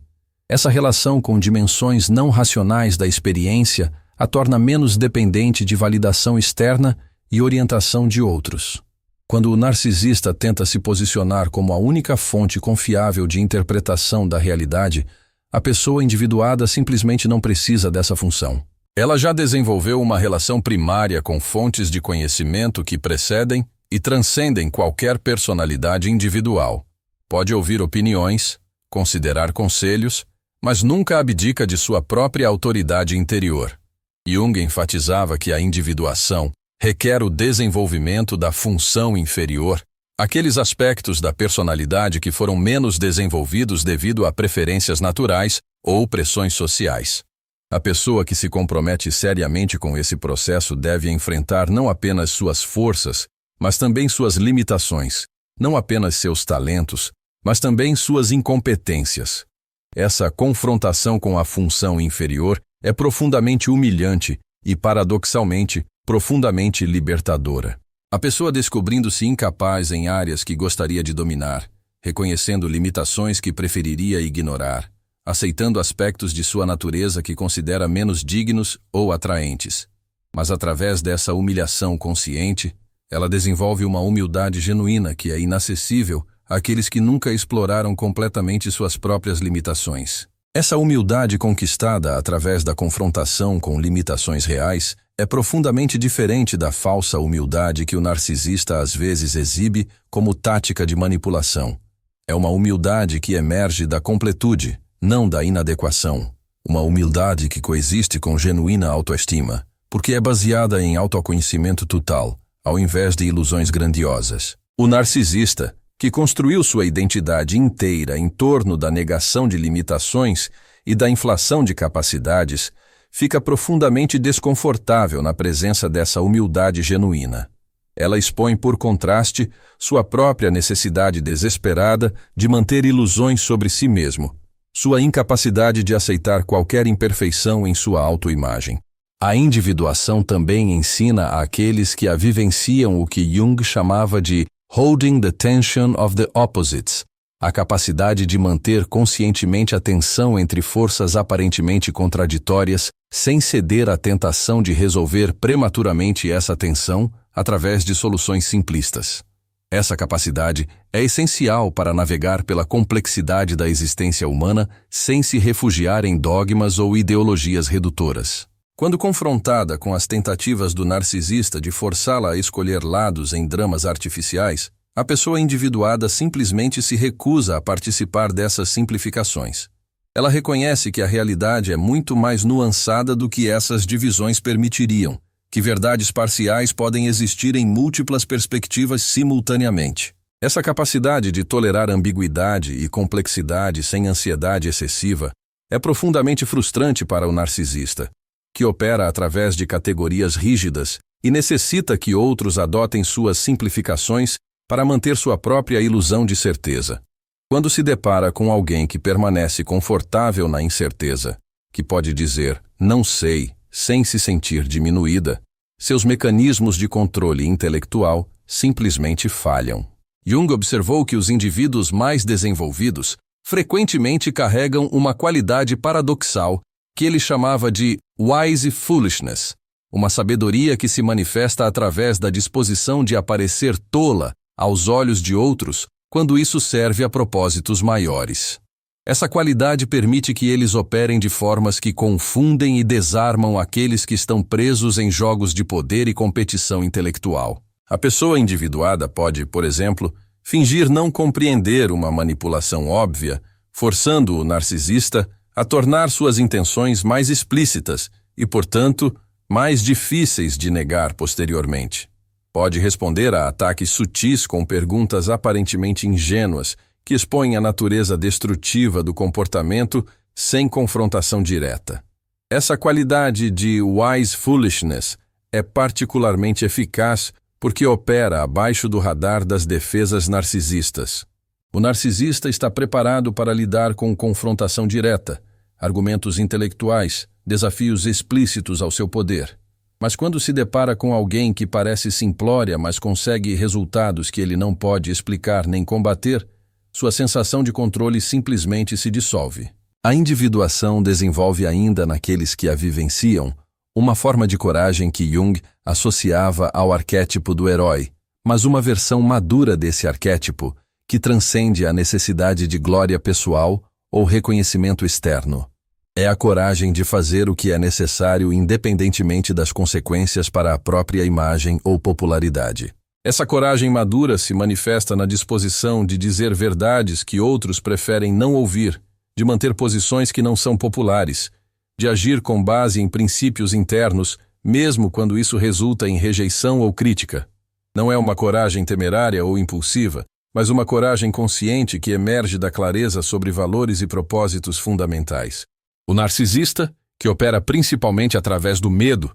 Essa relação com dimensões não racionais da experiência a torna menos dependente de validação externa e orientação de outros. Quando o narcisista tenta se posicionar como a única fonte confiável de interpretação da realidade, a pessoa individuada simplesmente não precisa dessa função. Ela já desenvolveu uma relação primária com fontes de conhecimento que precedem e transcendem qualquer personalidade individual. Pode ouvir opiniões, considerar conselhos, mas nunca abdica de sua própria autoridade interior. Jung enfatizava que a individuação requer o desenvolvimento da função inferior, aqueles aspectos da personalidade que foram menos desenvolvidos devido a preferências naturais ou pressões sociais. A pessoa que se compromete seriamente com esse processo deve enfrentar não apenas suas forças, mas também suas limitações, não apenas seus talentos, mas também suas incompetências. Essa confrontação com a função inferior é profundamente humilhante e, paradoxalmente, profundamente libertadora. A pessoa descobrindo-se incapaz em áreas que gostaria de dominar, reconhecendo limitações que preferiria ignorar, aceitando aspectos de sua natureza que considera menos dignos ou atraentes. Mas através dessa humilhação consciente, ela desenvolve uma humildade genuína que é inacessível àqueles que nunca exploraram completamente suas próprias limitações. Essa humildade conquistada através da confrontação com limitações reais é profundamente diferente da falsa humildade que o narcisista às vezes exibe como tática de manipulação. É uma humildade que emerge da completude, não da inadequação. Uma humildade que coexiste com genuína autoestima, porque é baseada em autoconhecimento total, ao invés de ilusões grandiosas. O narcisista, que construiu sua identidade inteira em torno da negação de limitações e da inflação de capacidades, fica profundamente desconfortável na presença dessa humildade genuína. Ela expõe, por contraste, sua própria necessidade desesperada de manter ilusões sobre si mesmo, sua incapacidade de aceitar qualquer imperfeição em sua autoimagem. A individuação também ensina àqueles que a vivenciam o que Jung chamava de holding the tension of the opposites, a capacidade de manter conscientemente a tensão entre forças aparentemente contraditórias, sem ceder à tentação de resolver prematuramente essa tensão através de soluções simplistas. Essa capacidade é essencial para navegar pela complexidade da existência humana sem se refugiar em dogmas ou ideologias redutoras. Quando confrontada com as tentativas do narcisista de forçá-la a escolher lados em dramas artificiais, a pessoa individuada simplesmente se recusa a participar dessas simplificações. Ela reconhece que a realidade é muito mais nuançada do que essas divisões permitiriam, que verdades parciais podem existir em múltiplas perspectivas simultaneamente. Essa capacidade de tolerar ambiguidade e complexidade sem ansiedade excessiva é profundamente frustrante para o narcisista, que opera através de categorias rígidas e necessita que outros adotem suas simplificações para manter sua própria ilusão de certeza. Quando se depara com alguém que permanece confortável na incerteza, que pode dizer "não sei", sem se sentir diminuída, seus mecanismos de controle intelectual simplesmente falham. Jung observou que os indivíduos mais desenvolvidos frequentemente carregam uma qualidade paradoxal que ele chamava de wise foolishness, uma sabedoria que se manifesta através da disposição de aparecer tola aos olhos de outros quando isso serve a propósitos maiores. Essa qualidade permite que eles operem de formas que confundem e desarmam aqueles que estão presos em jogos de poder e competição intelectual. A pessoa individuada pode, por exemplo, fingir não compreender uma manipulação óbvia, forçando o narcisista a tornar suas intenções mais explícitas e, portanto, mais difíceis de negar posteriormente. Pode responder a ataques sutis com perguntas aparentemente ingênuas que expõem a natureza destrutiva do comportamento sem confrontação direta. Essa qualidade de wise foolishness é particularmente eficaz porque opera abaixo do radar das defesas narcisistas. O narcisista está preparado para lidar com confrontação direta, argumentos intelectuais, desafios explícitos ao seu poder. Mas quando se depara com alguém que parece simplória, mas consegue resultados que ele não pode explicar nem combater, sua sensação de controle simplesmente se dissolve. A individuação desenvolve ainda naqueles que a vivenciam uma forma de coragem que Jung associava ao arquétipo do herói, mas uma versão madura desse arquétipo que transcende a necessidade de glória pessoal ou reconhecimento externo. É a coragem de fazer o que é necessário independentemente das consequências para a própria imagem ou popularidade. Essa coragem madura se manifesta na disposição de dizer verdades que outros preferem não ouvir, de manter posições que não são populares, de agir com base em princípios internos, mesmo quando isso resulta em rejeição ou crítica. Não é uma coragem temerária ou impulsiva, mas uma coragem consciente que emerge da clareza sobre valores e propósitos fundamentais. O narcisista, que opera principalmente através do medo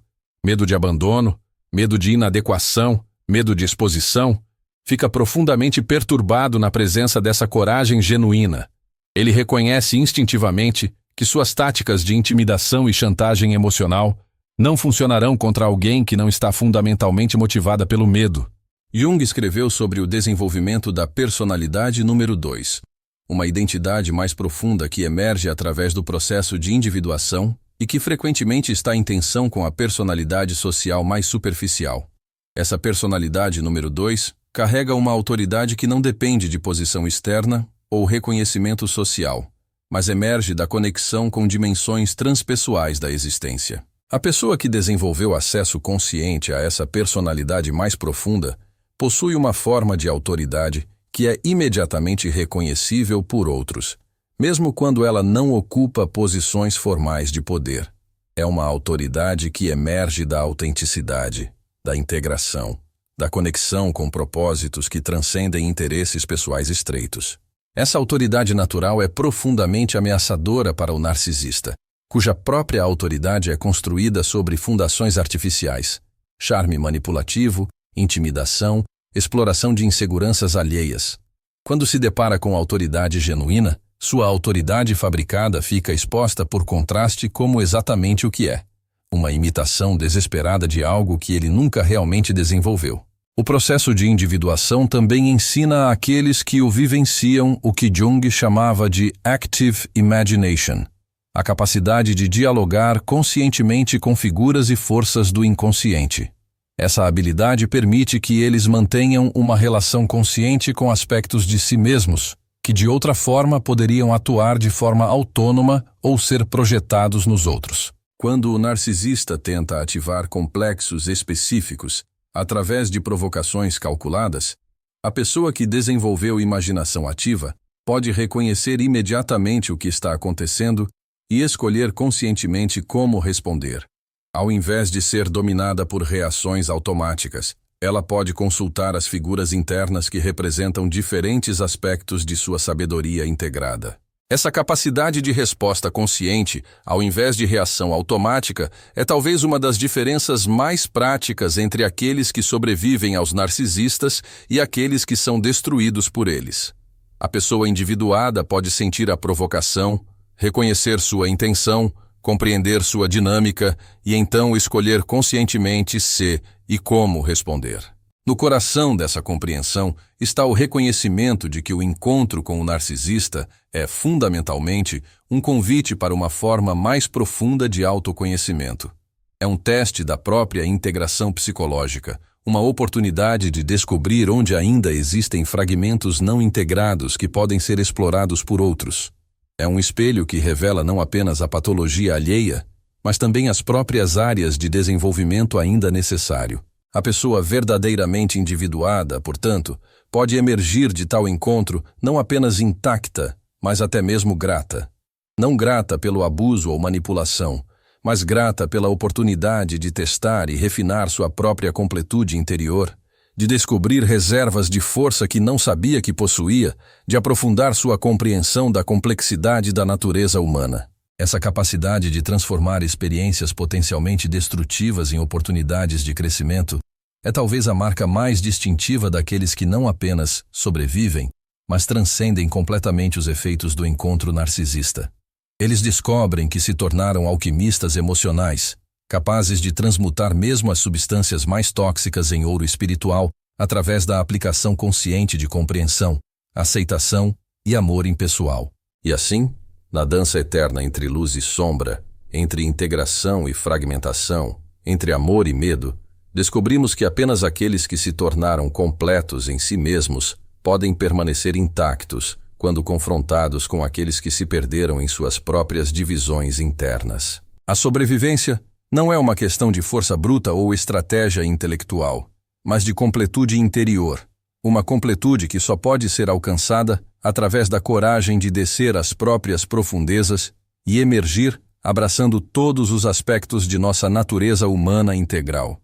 de abandono, medo de inadequação, medo de exposição, fica profundamente perturbado na presença dessa coragem genuína. Ele reconhece instintivamente que suas táticas de intimidação e chantagem emocional não funcionarão contra alguém que não está fundamentalmente motivada pelo medo. Jung escreveu sobre o desenvolvimento da personalidade número 2, uma identidade mais profunda que emerge através do processo de individuação e que frequentemente está em tensão com a personalidade social mais superficial. Essa personalidade número 2 carrega uma autoridade que não depende de posição externa ou reconhecimento social, mas emerge da conexão com dimensões transpessoais da existência. A pessoa que desenvolveu acesso consciente a essa personalidade mais profunda possui uma forma de autoridade que é imediatamente reconhecível por outros, mesmo quando ela não ocupa posições formais de poder. É uma autoridade que emerge da autenticidade, da integração, da conexão com propósitos que transcendem interesses pessoais estreitos. Essa autoridade natural é profundamente ameaçadora para o narcisista, cuja própria autoridade é construída sobre fundações artificiais, charme manipulativo, intimidação, exploração de inseguranças alheias. Quando se depara com autoridade genuína, sua autoridade fabricada fica exposta por contraste como exatamente o que é: uma imitação desesperada de algo que ele nunca realmente desenvolveu. O processo de individuação também ensina àqueles que o vivenciam o que Jung chamava de active imagination, a capacidade de dialogar conscientemente com figuras e forças do inconsciente. Essa habilidade permite que eles mantenham uma relação consciente com aspectos de si mesmos, que de outra forma poderiam atuar de forma autônoma ou ser projetados nos outros. Quando o narcisista tenta ativar complexos específicos através de provocações calculadas, a pessoa que desenvolveu imaginação ativa pode reconhecer imediatamente o que está acontecendo e escolher conscientemente como responder. Ao invés de ser dominada por reações automáticas, ela pode consultar as figuras internas que representam diferentes aspectos de sua sabedoria integrada. Essa capacidade de resposta consciente, ao invés de reação automática, é talvez uma das diferenças mais práticas entre aqueles que sobrevivem aos narcisistas e aqueles que são destruídos por eles. A pessoa individuada pode sentir a provocação, reconhecer sua intenção, compreender sua dinâmica e então escolher conscientemente se e como responder. No coração dessa compreensão está o reconhecimento de que o encontro com o narcisista é, fundamentalmente, um convite para uma forma mais profunda de autoconhecimento. É um teste da própria integração psicológica, uma oportunidade de descobrir onde ainda existem fragmentos não integrados que podem ser explorados por outros. É um espelho que revela não apenas a patologia alheia, mas também as próprias áreas de desenvolvimento ainda necessário. A pessoa verdadeiramente individuada, portanto, pode emergir de tal encontro não apenas intacta, mas até mesmo grata. Não grata pelo abuso ou manipulação, mas grata pela oportunidade de testar e refinar sua própria completude interior, de descobrir reservas de força que não sabia que possuía, de aprofundar sua compreensão da complexidade da natureza humana. Essa capacidade de transformar experiências potencialmente destrutivas em oportunidades de crescimento é talvez a marca mais distintiva daqueles que não apenas sobrevivem, mas transcendem completamente os efeitos do encontro narcisista. Eles descobrem que se tornaram alquimistas emocionais, capazes de transmutar mesmo as substâncias mais tóxicas em ouro espiritual através da aplicação consciente de compreensão, aceitação e amor impessoal. E assim, na dança eterna entre luz e sombra, entre integração e fragmentação, entre amor e medo, descobrimos que apenas aqueles que se tornaram completos em si mesmos podem permanecer intactos quando confrontados com aqueles que se perderam em suas próprias divisões internas. A sobrevivência não é uma questão de força bruta ou estratégia intelectual, mas de completude interior, uma completude que só pode ser alcançada através da coragem de descer às próprias profundezas e emergir abraçando todos os aspectos de nossa natureza humana integral.